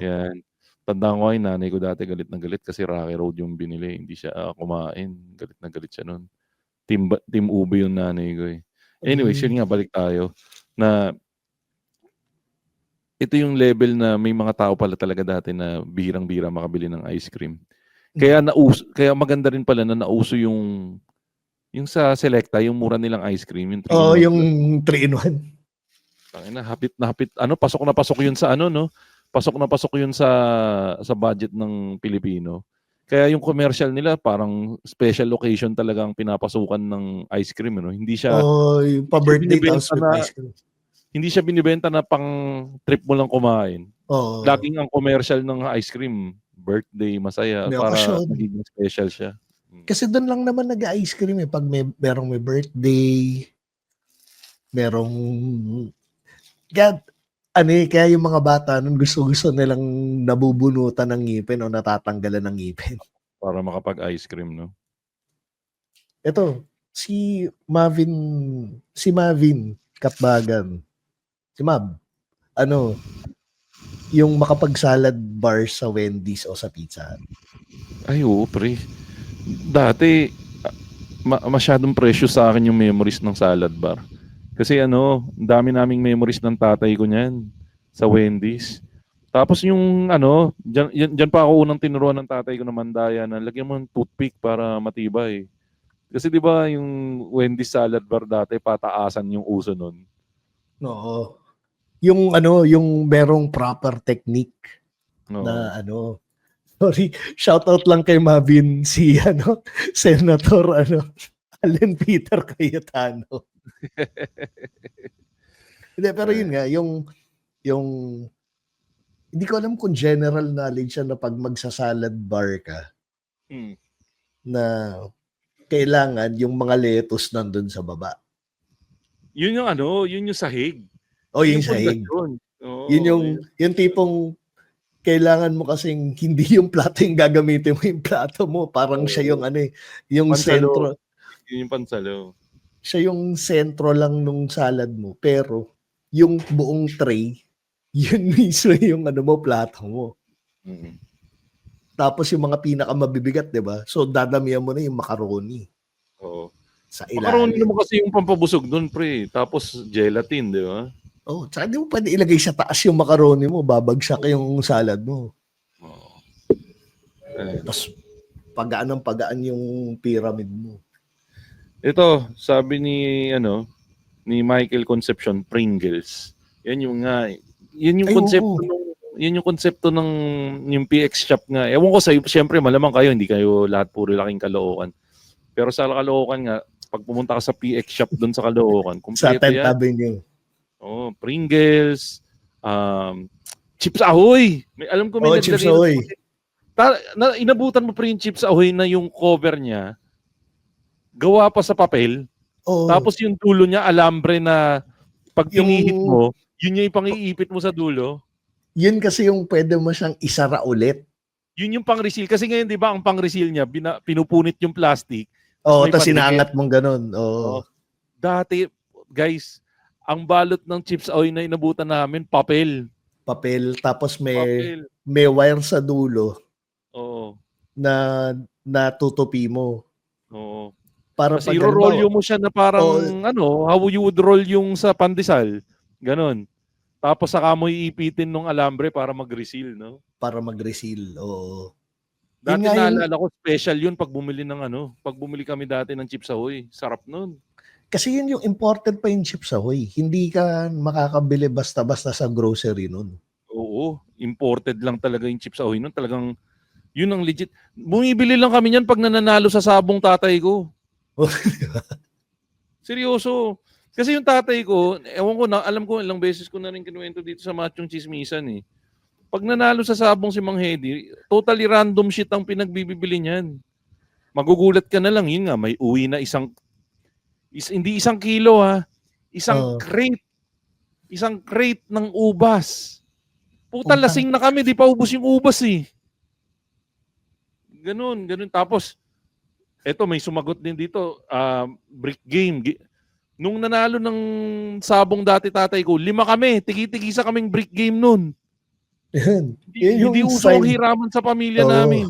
Yan. Tandaan ko ay nanay ko dati galit na galit kasi Rocky Road yung binili. Hindi siya kumain. Galit na galit siya noon. Team ube yung nanay ko eh. Anyway, yun nga, balik tayo. Na ito yung level na may mga tao pala talaga dati na bihirang-bihira makabili ng ice cream. Kaya maganda rin pala na nauso yung sa Selecta, yung mura nilang ice cream, yung 3 in 1. Yung 3-in-1. Tangina, hapit na hapit. Pasok na pasok yun sa no? Pasok na pasok yun sa budget ng Pilipino. Kaya yung commercial nila parang special occasion talaga ang pinapasukan ng ice cream, no? Hindi siya Yung pa-birthday binibenta tapos with na ice cream. hindi siya binibenta na pang trip mo lang kumain. Oo. Laging ang commercial ng ice cream, birthday, masaya, May para okasyon. magiging special siya. Kasi doon lang naman nag-ice cream pag merong may birthday, merong kaya yung mga bata nun gusto nilang nabubunutan ng ngipin o natatanggalan ng ngipin. Para makapag-ice cream, no? Ito, si Marvin Katbagan. Si Mab. Yung makapag-salad bar sa Wendy's o sa Pizza Hut. Ay, oo, pre. Dati, masyadong precious sa akin yung memories ng salad bar. Kasi dami naming memories ng tatay ko niyan sa Wendy's. Tapos yung dyan pa ako unang tinuruan ng tatay ko na mandaya na lagyan mo ng toothpick para matibay. Kasi 'di ba yung Wendy's salad bar dati pataasan yung uso nun. Oo. Yung yung merong proper technique na sorry, shout out lang kay Mavin si Senator Allen Peter Cayetano. Hindi, pero yun nga, yung hindi ko alam kung general knowledge siya na pag magsasalad bar ka, na kailangan yung mga lettuce nandun sa baba. Yun yung yun yung sahig. Yung sahig. Yun yung tipong kailangan mo kasing hindi yung plato yung gagamitin mo, yung plato mo. Parang siya yung yung pansalo. sentro. Yun yung pansalo. Siya yung sentro lang nung salad mo. Pero, yung buong tray, yun mismo yung plato mo. Mm-hmm. Tapos yung mga pinakamabibigat, di ba? So, dadamihan mo na yung macaroni. Oo. Sa ilalim. Macaroni naman kasi yung pampabusog doon, pre. Tapos, gelatin, di ba? Tsaka di mo pwede ilagay sa taas yung macaroni mo, babagsak yung salad mo. Tapos, pagaan yung pyramid mo. Ito, sabi ni Michael Concepcion, Pringles. Yan yung konsepto ng yung PX shop nga. Ewan ko sa iyo, syempre malamang kayo, hindi kayo lahat puro laking Caloocan. Pero sa Caloocan nga, pag pumunta ka sa PX shop doon sa Caloocan, Sa kumpleto 10th yan. Avenue. Pringles, Chips Ahoy. Alam ko may Chips Ahoy. Inabutan mo pre yung Chips Ahoy na yung cover niya gawa pa sa papel. Tapos yung dulo niya alambre na pag pinihit mo, yun yung pang-iipit mo sa dulo. Yun kasi yung pwede mo siyang isara ulit. Yun yung pang-reseal. Kasi ngayon, di ba, ang pang-reseal niya, pinupunit yung plastic. Tapos sinangat mong ganun. Dati, guys, ang balot ng Chips Ahoy na inabutan namin, papel. Tapos may wire sa dulo. Na tutupi mo. Para kasi i-roll mo siya na parang how you would roll yung sa pandesal. Ganon. Tapos saka mo iipitin ng alambre para mag-reseal, no? Para mag-reseal, oo. Dati naalala ko, special yun pag bumili kami dati ng Chips Ahoy. Sarap nun. Kasi yun yung imported pa yung Chips Ahoy. Hindi ka makakabili basta-basta sa grocery nun. Oo, imported lang talaga yung Chips Ahoy nun. Talagang, yun ang legit. Bumibili lang kami niyan pag nananalo sa sabong tatay ko. Seryoso. Kasi yung tatay ko, ewan ko na, alam ko ilang beses ko na rin kinuwento dito sa Machong Chismisan eh. Pag nanalo sa sabong si Mang Hedy, totally random shit ang pinagbibili niyan. Magugulat ka na lang, yun nga, may uwi na hindi 1 kilo ha, isang crate ng ubas. Puta, lasing na kami, di pa ubos yung ubas eh. Ganun. Tapos, eto may sumagot din dito, brick game. Nung nanalo ng sabong dati tatay ko, 5 kami, tigi-tigisa kaming brick game nun. Hindi uso ang hiraman sa pamilya namin.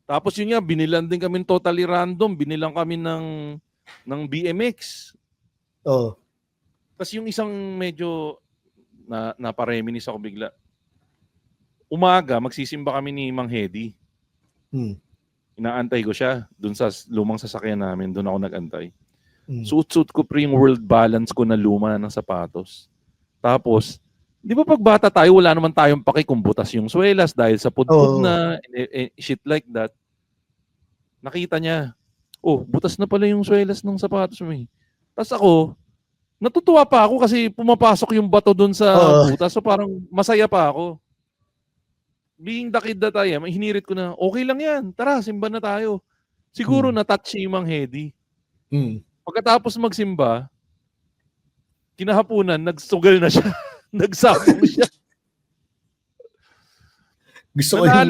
Tapos yun nga, binilan din kami totally random. Binilang kami ng BMX. Tapos yung isang medyo napareminis ako bigla. umaga, magsisimba kami ni Mang Hedy. Inaantay ko siya dun sa lumang sasakyan namin. Doon ako nag-antay. Suot-suot ko pre yung world balance ko na luma ng sapatos. Tapos, di ba pag bata tayo, wala naman tayong paki kung butas yung swelas dahil sa pudpud na, shit like that. Nakita niya, butas na pala yung swelas ng sapatos mo. Tapos ako, natutuwa pa ako kasi pumapasok yung bato dun sa butas. So parang masaya pa ako. Being the kid that I am, hinirit ko na, okay lang yan. Tara, simba na tayo. Siguro na-touch si Mang Hedy. Pagkatapos magsimba, kinahapunan, nagsugal na siya. Nagsabong siya. Gusto ko yung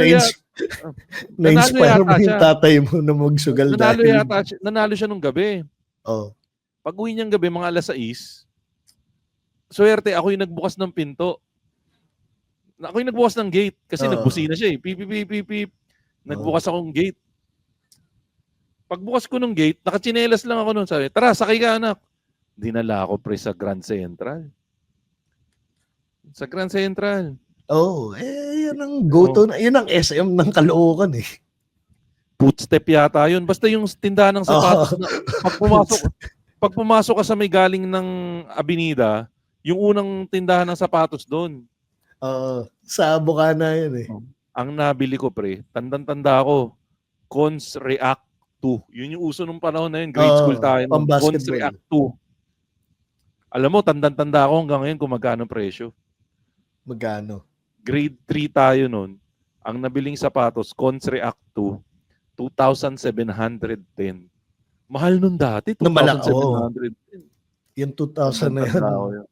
na-inspire mo yung tatay mo na magsugal dahil. Nanalo siya nung gabi. Pag uwi niyang gabi, mga 6:00, swerte, ako yung nagbukas ng pinto. Ako yung nagbukas ng gate kasi nagbusina siya eh. Pip, pip, pip, pip. Nagbukas akong gate. Pagbukas ko ng gate, nakachinelas lang ako noon. Sabi, tara, sakay ka anak. Dinala ako pre sa Grand Central. Sa Grand Central. Yan ang go-to na. Yan ang SM ng Caloocan eh. Footstep yata yun. Basta yung tindahan ng sapatos na pag pumasok ka sa may galing ng Avenida, yung unang tindahan ng sapatos doon. Sa Bukana yun eh. Ang nabili ko pre, tandang-tanda ako, Cons React 2. Yun yung uso nung panahon na yun. Grade school tayo. Cons React 2. Alam mo, tandang-tanda ako hanggang ngayon kung magkano presyo. Magkano? Grade 3 tayo nun. Ang nabiling sapatos, Cons React 2, 2,710. Mahal nun dati, 2,710. Yung 2,000 na yan.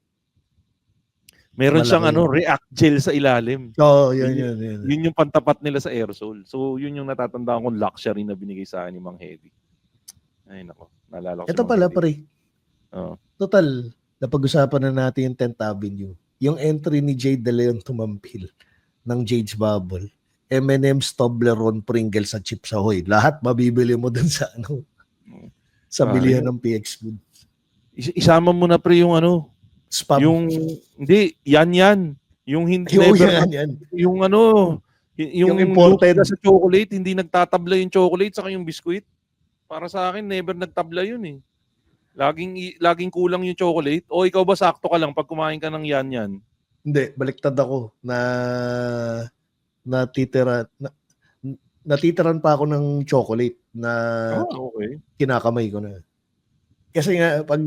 Meron siyang React gel sa ilalim. Yun. Yun yung pantapat nila sa aerosol. So, yun yung natatandaan kong luxury na binigay sa akin ni Mang Hedy. Ay, nako. Naalala ko ito si pala, Mang pre. Total, napag-usapan na natin yung 10th Avenue. Yung entry ni Jade De Leon Tumampil ng Jade's Bubble, M&M's, Toblerone, Pringles at Chips Ahoy. Lahat mabibili mo dun sa sa bilihan ng PX Food. Isama mo na pre yung Spam. yung hindi yan. Yung hindi yan. yung imported sa chocolate, hindi nagtatabla yung chocolate saka yung biscuit. Para sa akin never nagtabla yun eh. Laging kulang yung chocolate. O ikaw ba sakto ka lang pag kumain ka ng yan? Hindi, baliktad ako na natitiran pa ako ng chocolate na kinakamay ko na. Kasi nga pag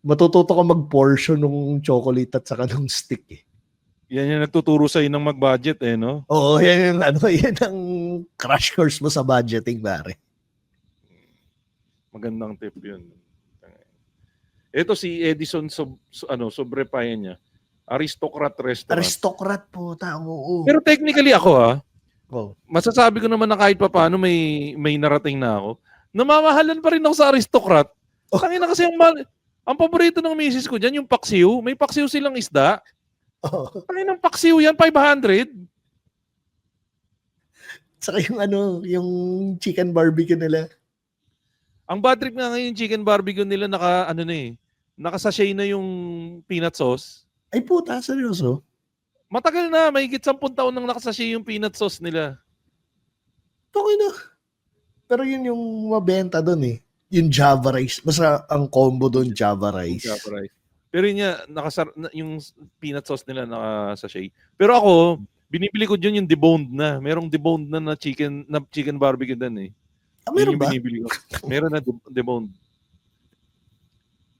matututo ko mag-portion ng chocolate at saka ng stick eh. Yan yung nagtuturo sa'yo ng mag-budget eh, no? Oo, yan ang crash course mo sa budgeting, pare. Magandang tip yun. Ito si Edison sobrepayan niya. Aristocrat Restaurant. Aristocrat po, tao. Pero technically ako masasabi ko naman na kahit pa paano may narating na ako. Namamahalan pa rin ako sa Aristocrat. Tangina kasi ang paborito ng misis ko dyan, yung paksiw. May paksiw silang isda. Tangina ng paksiw yan, 500. Saka yung chicken barbecue nila. Ang bad trip nga ngayon, chicken barbecue nila naka-sachet na yung peanut sauce. Ay puta, seryoso? Matagal na, mahigit 10 taon nang naka-sachet yung peanut sauce nila. Okay na. Pero yun yung mabenta doon eh. Yung Java rice. Basta ang combo doon, Java rice. Pero yun nga, yung peanut sauce nila naka-sachet. Pero ako, binibili ko dyan yung deboned na. Merong deboned na chicken barbecue doon eh. Meron ba? Binibili ko. Meron na deboned.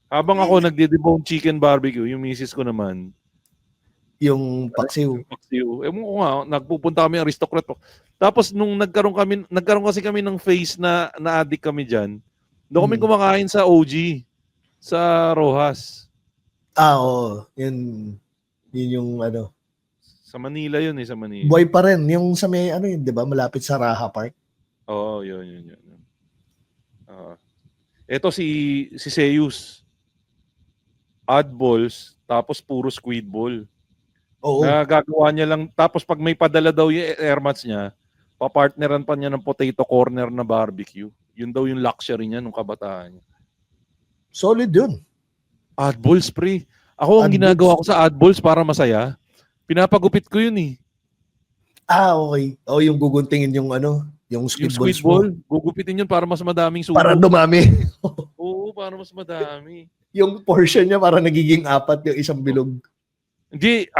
Habang ako nagde-deboned chicken barbecue, yung misis ko naman, yung paksiw. Ewan ko nga, nagpupunta kami Aristocrat. Tapos nung nagkaroon kasi kami ng phase na addict kami diyan. Doon kami kumakain sa OG sa Rojas. Oo. Yun yung Sa Manila yun sa Manila. Boy pa rin. Yung sa may yun, di ba? Malapit sa Raha Park. Oo, yun. Ito si Zeus. Oddballs, tapos puro squid ball. Oo. Nagagawa niya lang, tapos pag may padala daw yung airmats niya, papartneran pa niya ng potato corner na barbecue. Yun daw yung luxury niya nung kabataan niya. Solid yun. Oddballs, pre. Ako ang ginagawa ko sa oddballs para masaya, pinapagupit ko yun eh. Okay. Yung guguntingin yung yung Yung squid squid balls mo. ball, gugupitin yun para mas madaming subo. Para dumami. Oo, para mas madami. Yung portion niya para nagiging 4 yung isang bilog. Hindi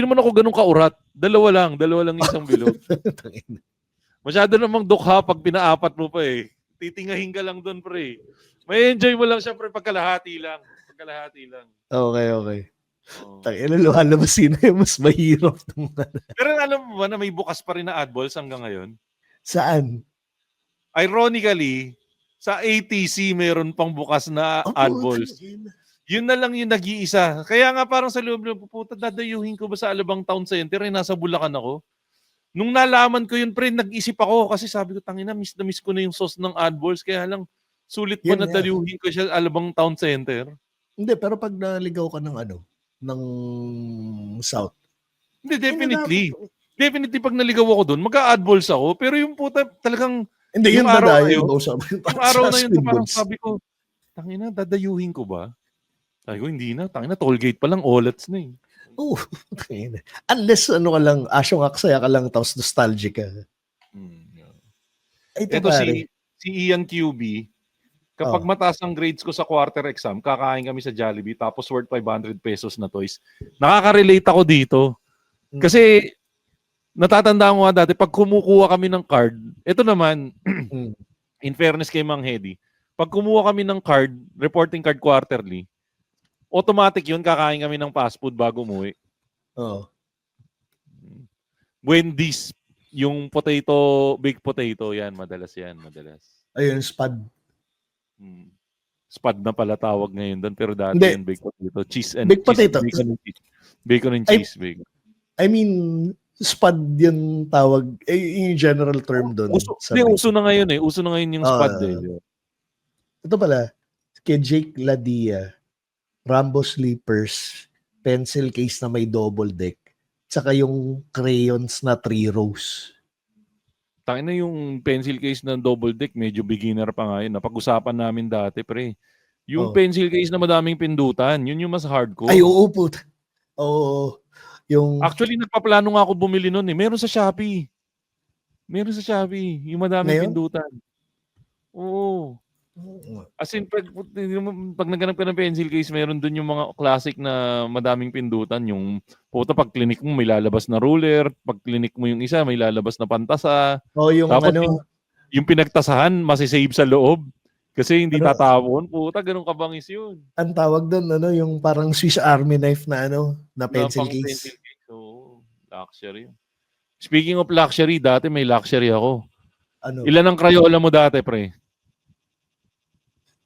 naman ako ganun kaurat. Dalawa lang isang bilog. Masyado namang dukha pag pinaapat mo pa eh. Titingahin ka lang doon, pre. May enjoy mo lang siya, pre, pagkalahati lang. Okay. Oo. Tangina, lumalabas na yung mas mahirap. Pero alam mo ba na may bukas pa rin na AdBalls hanggang ngayon? Saan? Ironically, sa ATC meron pang bukas na AdBalls. Yun na lang yung nag-iisa. Kaya nga parang sa loob ng puputa, dadayuhin ko ba sa Alabang Town Center? Nasa Bulacan ako. Nung nalaman ko yun, pre, nag-isip ako kasi sabi ko, tangina, miss na miss ko na yung sauce ng AdBalls. Kaya lang, sulit pa na dayuhin ko siya sa Alabang Town Center. Hindi, pero pag naligaw ka ng ng South. Hindi, definitely pag naligaw ako doon, mag-a-AdBalls ako. Pero yung puta, talagang Hindi, yung yung araw na dadayo. yun, yung araw na yun, Squid parang balls. sabi ko, tangina, dadayuhin ko ba? Sabi ko, hindi na. Tangina, toll gate pa lang, olats na eh. Oh, tangina. Unless ka lang, asyong aksaya ka lang, tapos nostalgic ka. Ito si Ian QB, kapag mataas ang grades ko sa quarter exam, kakain kami sa Jollibee, tapos worth 500 pesos na toys. Nakaka-relate ako dito. Kasi, natatanda ko nga dati, pag kumukuha kami ng card, ito naman, in fairness kay Mang Hedy, pag kumuha kami ng card, reporting card quarterly, automatic yun, kakain kami ng fast food bago umuwi. Wendy's, yung baked potato, yan, madalas. Ayun, spad. Spad na pala tawag ngayon doon, pero dati Hindi. yung baked potato. Cheese and Baked cheese. potato. Bacon and cheese. I mean, spad yung tawag, yung general term doon. Uso na ngayon eh. Uso na ngayon yung spad eh. Ito pala, kay Jake Ladia, Rambo Sleepers, pencil case na may double deck, tsaka yung crayons na 3 rows. Tangina yung pencil case na double deck, medyo beginner pa nga yun. Napag-usapan namin dati, pre. Yung pencil case na madaming pindutan, yun yung mas hardcore. Ay, oo po. Oo. Actually, nagpaplano nga ako bumili nun eh. Meron sa Shopee. Yung madaming pindutan. Oo. As in, pag naghanap ka ng pencil case, meron dun yung mga classic na madaming pindutan. Yung pag clinic mo, may lalabas na ruler. Pag clinic mo yung isa, may lalabas na pantasa. Yung tapos yung pinagtasahan, masisave sa loob. Kasi hindi tatapon. Ganun kabangis yun. Ang tawag dun, yung parang Swiss Army knife na na pencil case. Oo, luxury. Speaking of luxury, dati may luxury ako. Ilan ang Crayola mo dati, pre?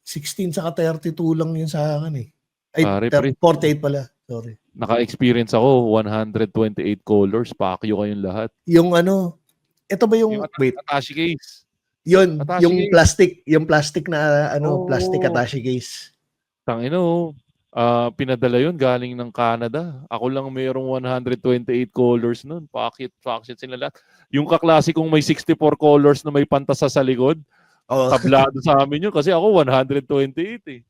16 saka 32 lang yun sa akin eh. Ay, Pare, 48 pala. Sorry. Naka-experience ako, 128 colors, pakyo kayong lahat. Yung ito ba yung wait. Attache case. Yun, Attache yung case. plastic na plastic attache case. Tangino, pinadala yun galing ng Canada. Ako lang mayroong 128 colors nun. Pakit sila lahat. Yung kaklasikong may 64 colors na may pantasa sa likod. Tablado sa amin yun kasi ako 128 eh.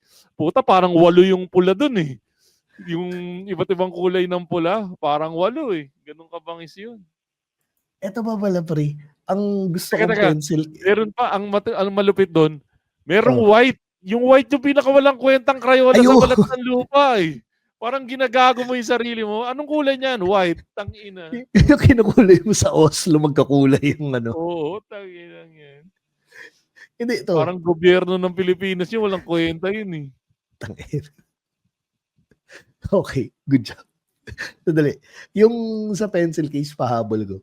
Parang 8 yung pula dun eh. Yung iba't ibang kulay ng pula, parang 8 eh. Ganun kabangis yun. Ito ba pala, pre? Ang gusto kong pencil. Meron pa, ang malupit dun, merong white. Yung white yung pinakawalang kwentang Crayola sa balat ng lupa eh. Parang ginagago mo yung sarili mo. Anong kulay niyan? White. Tangina. Yung kinukulay mo sa Oslo, magkakulay yung Oo, tangina yan. Hindi ito. Parang gobyerno ng Pilipinas yun, walang kwenta yun eh. Okay, good job. Sadali. Yung sa pencil case, pahabol ko.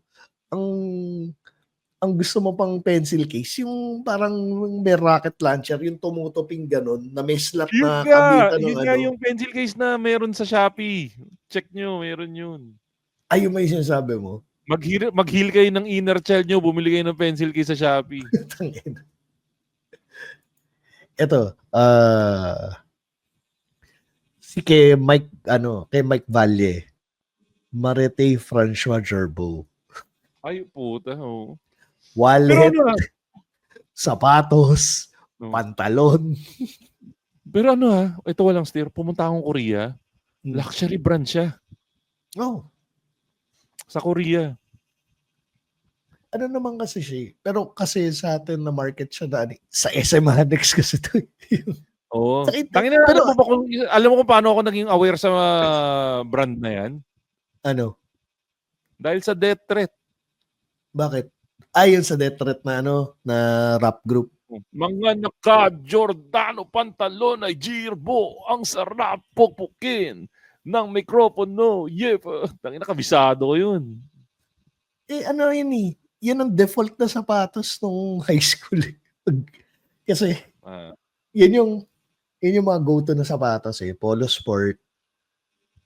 Ang gusto mo pang pencil case, yung parang may rocket launcher, yung tumutuping ganun, na may slot na kabitan ng Yun yung pencil case na meron sa Shopee. Check nyo, meron yun. Ay, yung may sinasabi mo? Mag-heal kayo ng inner child nyo, bumili kayo ng pencil case sa Shopee. Ito, kay Mike Valle, Marete François Gerbeau. Ay, puta, oh. Wallet, sapatos, pantalon. Pero ito walang steer. Pumunta akong Korea. Luxury brand siya. Oh. Sa Korea. ano naman kasi siya, pero kasi sa atin na market siya na sa SM Annex kasi to. Oo. Sakit. Tangina, Pero alam mo kung paano ako naging aware sa brand na yan? ano, Dahil sa death threat. bakit? Ayon sa death threat na na rap group. Mga naka-Giordano pantalon ay Girbo, ang sarap pukpukin ng mikropono. Yep. Tangina, kabisado ko yun. Ano yun eh. Yan ang default na sapatos nung high school. Kasi, yan yung mga go-to na sapatos eh. Polo Sport,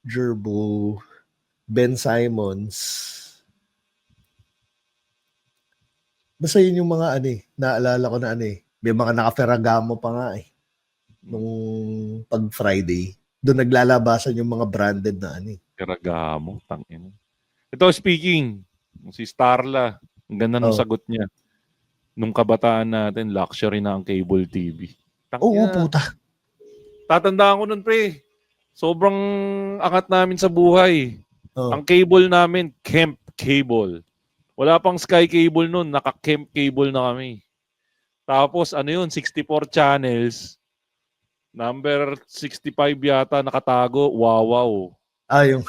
Gerbo, Ben Simons. Basta yun yung mga naalala ko na may mga naka-Ferragamo pa nga eh. Nung pag Friday. Doon naglalabasan yung mga branded na Ferragamo, tangina. Ito speaking, si Starla, ang ganda ng sagot niya. Nung kabataan natin, luxury na ang cable TV. Oo, puta. Tatandaan ko nun, pre. Sobrang angat namin sa buhay. Oh. Ang cable namin, Kemp Cable. Wala pang Sky Cable nun, naka-Kemp Cable na kami. Tapos, 64 channels. Number 65 yata nakatago, Wawaw. Yung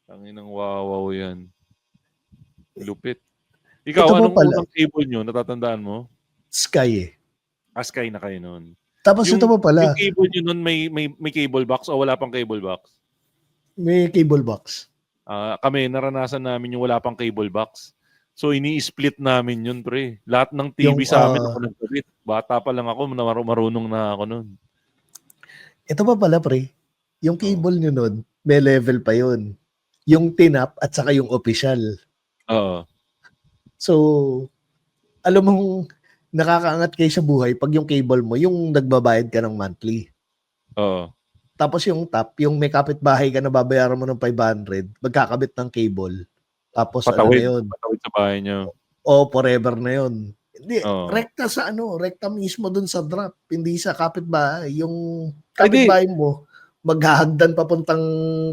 Tanginang Wawaw yan. Lupit. Ikaw, ito anong pala, unang cable nyo? Natatandaan mo? Sky eh. Sky na kayo nun. Tapos ito pa pala. Yung cable nyo nun, may cable box o wala pang cable box? May cable box. Kami, naranasan namin yung wala pang cable box. So, ini-split namin yun, pre. Lahat ng TV sa amin, ako nagkabit. Bata pa lang ako, marunong na ako nun. Ito pa pala, pre. Yung cable nyo nun, may level pa yun. Yung tinap at saka yung official. Oo. So, alam mong nakakaangat kayo sa buhay pag yung cable mo, yung nagbabayad ka ng monthly. Oo. Tapos yung top, yung may kapitbahay ka na babayaran mo ng 500, magkakabit ng cable. Tapos patawid, na yun? Patawid sa bahay nyo. Forever na yun. Hindi, rekta sa rekta mismo dun sa drop, hindi sa kapitbahay. Yung kapitbahay mo, maghahagdan papuntang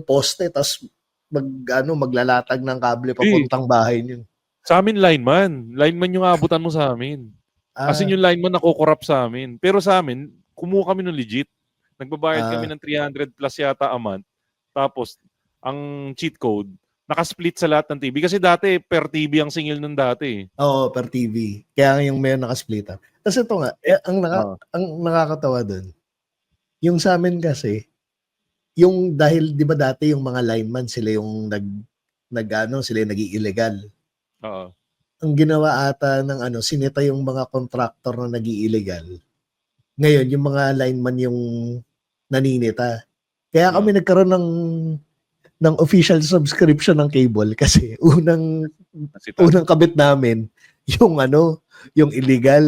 poste, tapos maglalatag ng kable papuntang bahay niyo. Sa amin, lineman. Lineman yung abutan mo sa amin. Kasi yung lineman nakukurap sa amin. Pero sa amin, kumuha kami ng legit. Nagbabayad kami ng 300 plus yata a month. Tapos, ang cheat code, nakasplit sa lahat ng TV. Kasi dati, per TV ang singil nun dati. Oo, per TV. Kaya yung may nakasplit. Tapos ito nga, ang nakakatawa dun, yung sa amin kasi, yung dahil, di ba dati yung mga lineman, sila yung sila yung nag-i-illegal. Oo. Ang ginawa ata ng sinita yung mga contractor na nag-i-illegal. Ngayon, yung mga lineman yung naninita. Kaya kami nagkaroon ng official subscription ng cable kasi unang kabit namin yung yung illegal.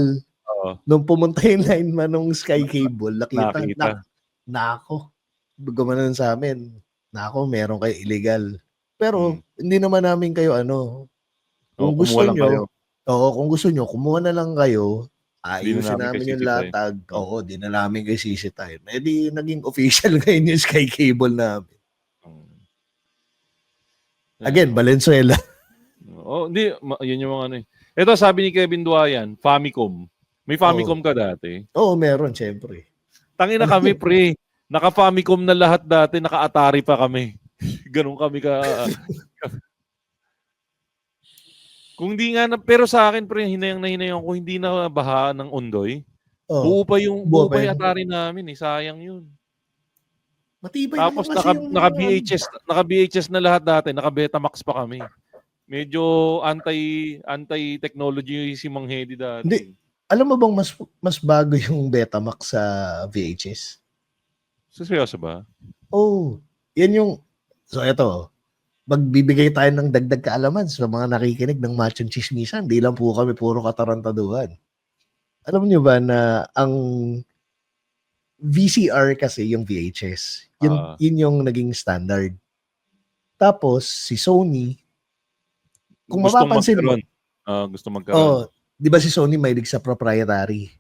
Nung pumunta yung lineman ng Sky Cable, nakita. Nako. Gumanon sa amin. Nako, meron kayo illegal. Pero hindi naman namin kayo kung gusto nyo, kung gusto nyo, kumuha na lang kayo. Ayusin namin yung latag. Oo, di na namin kayo sisitahin. Di naging official ngayon yung Sky Cable namin. Again, Valenzuela. Hindi, yun yung mga Ito, sabi ni Kevin Duayan, Famicom. May Famicom ka dati? Oo, meron, syempre. Tangina kami, pre. Naka-Famicom na lahat dati, naka-Atari pa kami. Ganun kami ka... Kung di nga pero sa akin, pre, hinayang ko, hindi na baha ng Ondoy. Buo pa yung Atari namin, sayang yun. Matibay tapos naka-VHS na lahat dati, naka-Betamax pa kami. Medyo anti-technology si Mang Hedy dati. Hindi. Alam mo bang mas bago yung Betamax sa VHS? Seryoso ba? Yan yung so ito, magbibigay tayo ng dagdag kaalaman sa mga nakikinig ng Machong Chismisan. Hindi lang po kami puro katarantaduhan. Alam niyo ba na ang VCR kasi yung VHS, yun yung naging standard. Tapos, si Sony, kung mapapansin mo, gusto magkaroon. Di ba si Sony mahilig sa proprietary?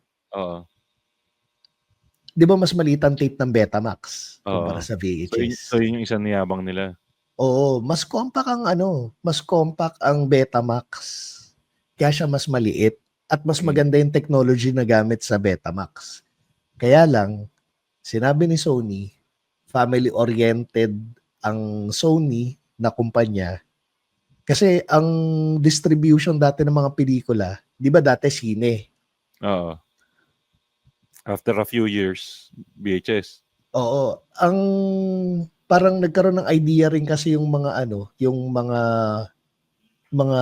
Di ba mas maliit ang tape ng Betamax kumpara sa VHS? So yun yung isang niyabang nila. Oo, mas compact ang mas compact ang Betamax. Kaya siya mas maliit at mas maganda yung technology na gamit sa Betamax. Kaya lang, sinabi ni Sony, family-oriented ang Sony na kumpanya. Kasi ang distribution dati ng mga pelikula, di ba dati sine? Oo. After a few years, VHS. Oo. Ang parang nagkaroon ng idea rin kasi yung mga yung mga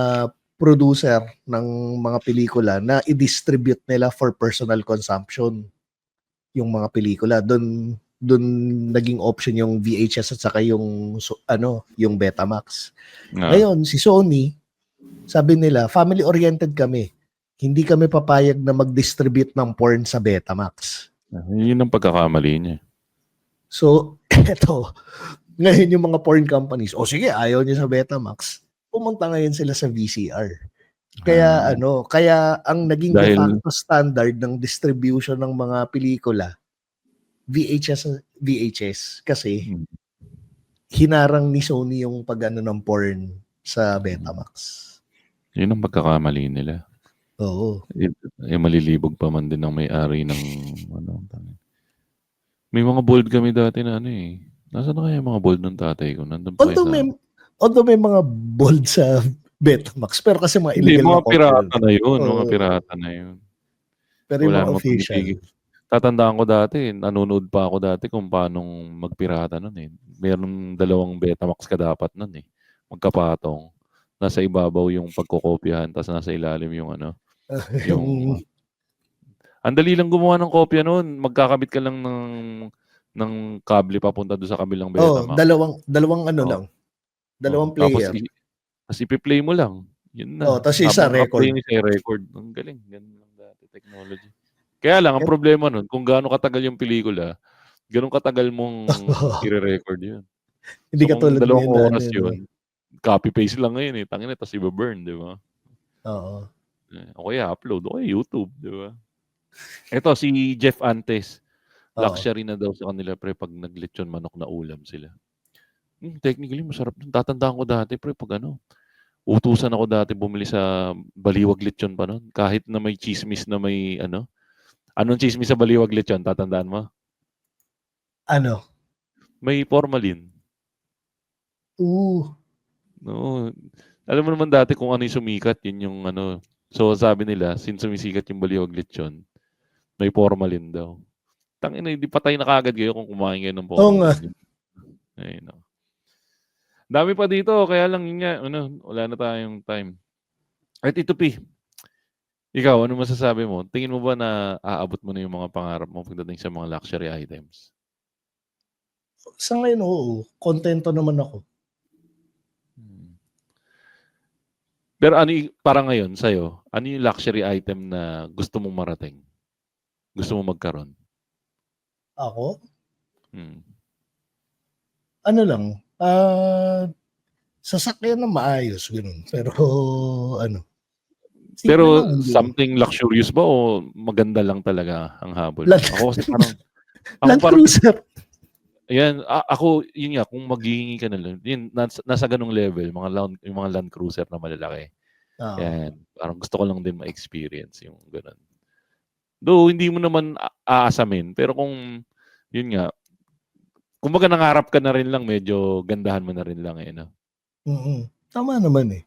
producer ng mga pelikula na i-distribute nila for personal consumption yung mga pelikula. Doon naging option yung VHS at saka yung yung Betamax. Ngayon si Sony, sabi nila family-oriented kami. Hindi kami papayag na mag-distribute ng porn sa Betamax. Yun ang pagkakamali niya. So, eto, ngayon yung mga porn companies, sige, ayaw niya sa Betamax. Pumunta ngayon sila sa VCR. Kaya kaya ang naging de facto standard ng distribution ng mga pelikula VHS kasi hinarang ni Sony yung pag-ano ng porn sa Betamax. Yun ang pagkakamali nila. Oo. Malilibog pa man din ang may-ari ng may mga bold kami dati na Nasaan na kaya yung mga bold ng tatay ko? Nandun pa Although may mga bold sa Betamax, pero kasi mga illegal mga pirata na yun. Mga pirata na yun. Pero yung mga official. Tatandaan ko dati, nanonood pa ako dati kung paano magpirata nun Meron 2 Betamax ka dapat nun Magkapatong. Nasa ibabaw yung pagkokopyahan, tapos nasa ilalim yung yung ang dali lang gumawa ng kopya noon. Magkakabit ka lang ng kable papunta doon sa kabilang Betamax. Dalawang lang. Dalawang player. Tapos ipi-play mo lang. Yun na. Tapos isa record. record. Ang galing. Ganun lang dati technology. Kaya lang, ang problema nun, kung gaano katagal yung pelikula, ganun katagal mong i-record yun. Hindi katulad ng 2 oras yun, copy-paste lang ngayon Tangina, tapos i-burn, di ba? Oo. O kaya upload, o kaya YouTube, di ba? Ito, si Jeff Antes. Luxury na daw sa kanila, pre, pag naglechon manok na ulam sila. Technically, masarap dun. Tatandaan ko dati, pre, pag utusan ako dati bumili sa Baliwag Lechon pa nun. Kahit na may chismis na may Anong chismis sa Baliwag Lechon? Tatandaan mo? Ano? May formalin. No. Alam mo naman dati kung ano yung sumikat, yun yung So sabi nila, since sumisikat yung Baliwag Lechon, may formalin daw. Tangina, hindi patay na kagad kayo kung kumain kayo ng formalin. Ayun. Dami pa dito, kaya lang yun nga, wala na tayong time. At ito, P. Ikaw, ano masasabi mo? Tingin mo ba na aabot mo na yung mga pangarap mo pagdating sa mga luxury items? Sa ngayon, oo. Kontento naman ako. Pero para ngayon, sa'yo, ano yung luxury item na gusto mong marating? Gusto mong magkaroon? Ako? Ano lang, sasakyan na maayos, ganun. Pero, Pero something luxurious ba o maganda lang talaga ang habol? Ako kasi parang Land Cruiser. Ayan, ako, yun nga, kung maghihingi ka na lang, yun, nasa ganung level, yung mga Land Cruiser na malalaki. Yan, parang gusto ko lang din ma-experience yung ganun. Though, hindi mo naman aasamin, pero kung, yun nga, kumbaga nangarap ka na rin lang, medyo gandahan mo na rin lang Tama naman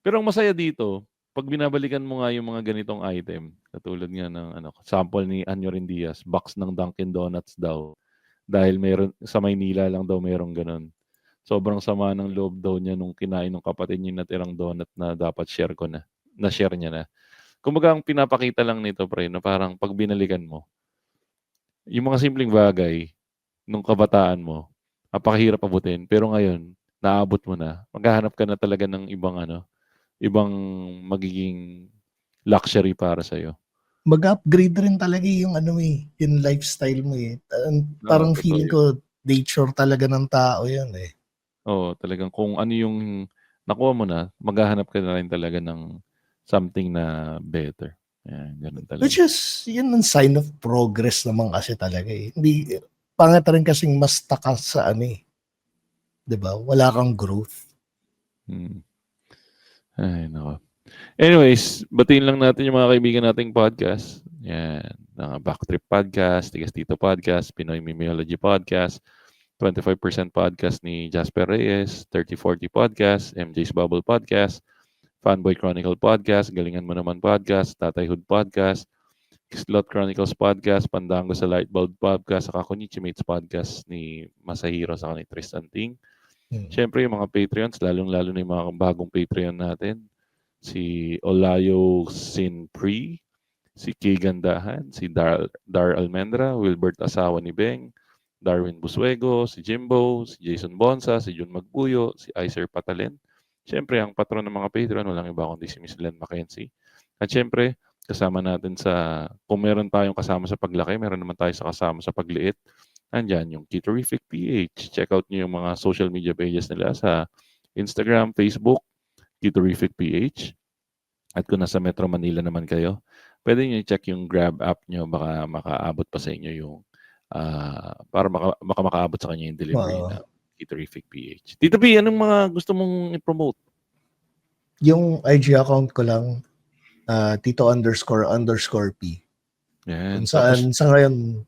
Pero ang masaya dito, pag binabalikan mo nga yung mga ganitong item, katulad nga ng sample ni Anyo Diaz, box ng Dunkin Donuts daw. Dahil meron sa Maynila lang daw merong ganun. Sobrang sama ng loob daw niya nung kinain ng kapatid niya natirang donut na dapat share ko na share niya na. Kumbaga ang pinapakita lang nito, pre, na parang pag binalikan mo, yung mga simpleng bagay nung kabataan mo, napakahirap abutin. Pero ngayon, naabot mo na. Maghahanap ka na talaga ng ibang magiging luxury para sa'yo. Mag-upgrade rin talaga yung yung lifestyle mo Parang feeling ko nature talaga ng tao yan Oo, talagang kung ano yung nakuha mo na, maghahanap ka na rin talaga ng something na better. Yan, ganun talaga. Which is, yun ang sign of progress naman kasi talaga Hindi, pangit rin kasing mas takas sa 'Di ba? Wala kang growth. Ay, nako. Anyways, batiin lang natin yung mga kaibigan nating podcast. Yan. Backtrip Podcast, Tigas Tito Podcast, Pinoy Mimeology Podcast, 25% Podcast ni Jasper Reyes, 3040 Podcast, MJ's Bubble Podcast, Fanboy Chronicle Podcast, Galingan Mo Naman Podcast, Tatay Hood Podcast, Slot Chronicles Podcast, Pandango sa Lightbulb Podcast, saka Konichi Mates Podcast ni Masahiro sa ni Tristan Ting. Siyempre, yung mga Patreons, lalong-lalo na yung mga bagong Patreon natin. Si Olayo Sinpri, si Kay Gandahan, si Dar Almendra, Wilbert Asawa ni Beng, Darwin Busuego, si Jimbo, si Jason Bonsa, si Jun Magbuyo, si Iser Patalen. Siyempre, ang patron ng mga Patreon, walang iba kundi si Miss Len Mackenzie. At siyempre, kasama natin kung meron tayong kasama sa paglaki, meron naman tayo sa kasama sa pagliit. Andyan yung Kitorific PH. Check out nyo yung mga social media pages nila sa Instagram, Facebook, Kitorific PH. At kung nasa Metro Manila naman kayo, pwede nyo i-check yung Grab app nyo. Baka makaabot pa sa inyo yung para makaabot sa kanya yung delivery na Kitorific PH. Tito P, anong mga gusto mong i-promote? Yung IG account ko lang, Tito__P. Yan. Kung saan sa ngayon,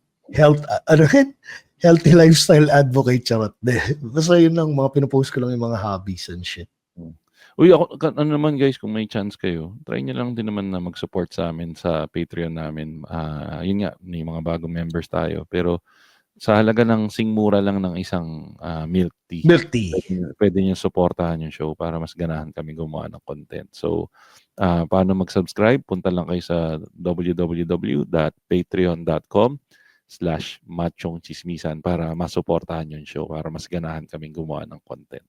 healthy lifestyle advocate, charot. Basta yun lang, mga pinopost ko lang yung mga hobbies and shit. Uy, ano naman guys, kung may chance kayo, try nyo lang din naman na mag-support sa amin sa Patreon namin. Yun nga, may mga bagong members tayo. Pero sa halaga ng singmura lang ng isang milk tea, pwede nyo supportahan yung show para mas ganahan kami gumawa ng content. So, paano mag-subscribe? Punta lang kayo sa www.patreon.com/machongchismisan para masuportahan yung show, para mas ganahan kaming gumawa ng content.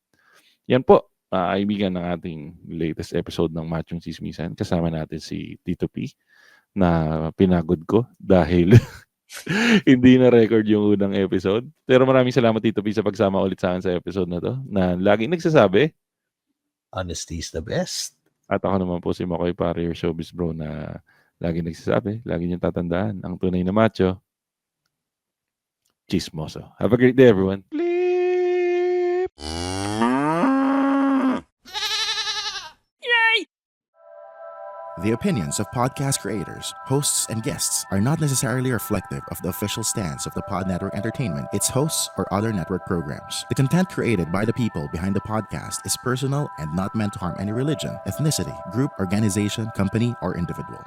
Yan po. Kaibigan ng ating latest episode ng Machong Chismisan. Kasama natin si Tito P na pinagod ko dahil hindi na record yung unang episode. Pero maraming salamat Tito P sa pagsama ulit sa akin sa episode na to na laging nagsasabi, honesty is the best. At ako naman po si Makoy Pare, your showbiz bro na laging nagsasabi, laging niyong tatandaan, ang tunay na macho, chismoso. Have a great day everyone. The opinions of podcast creators, hosts, and guests are not necessarily reflective of the official stance of the Pod Network Entertainment, its hosts, or other network programs. The content created by the people behind the podcast is personal and not meant to harm any religion, ethnicity, group, organization, company, or individual.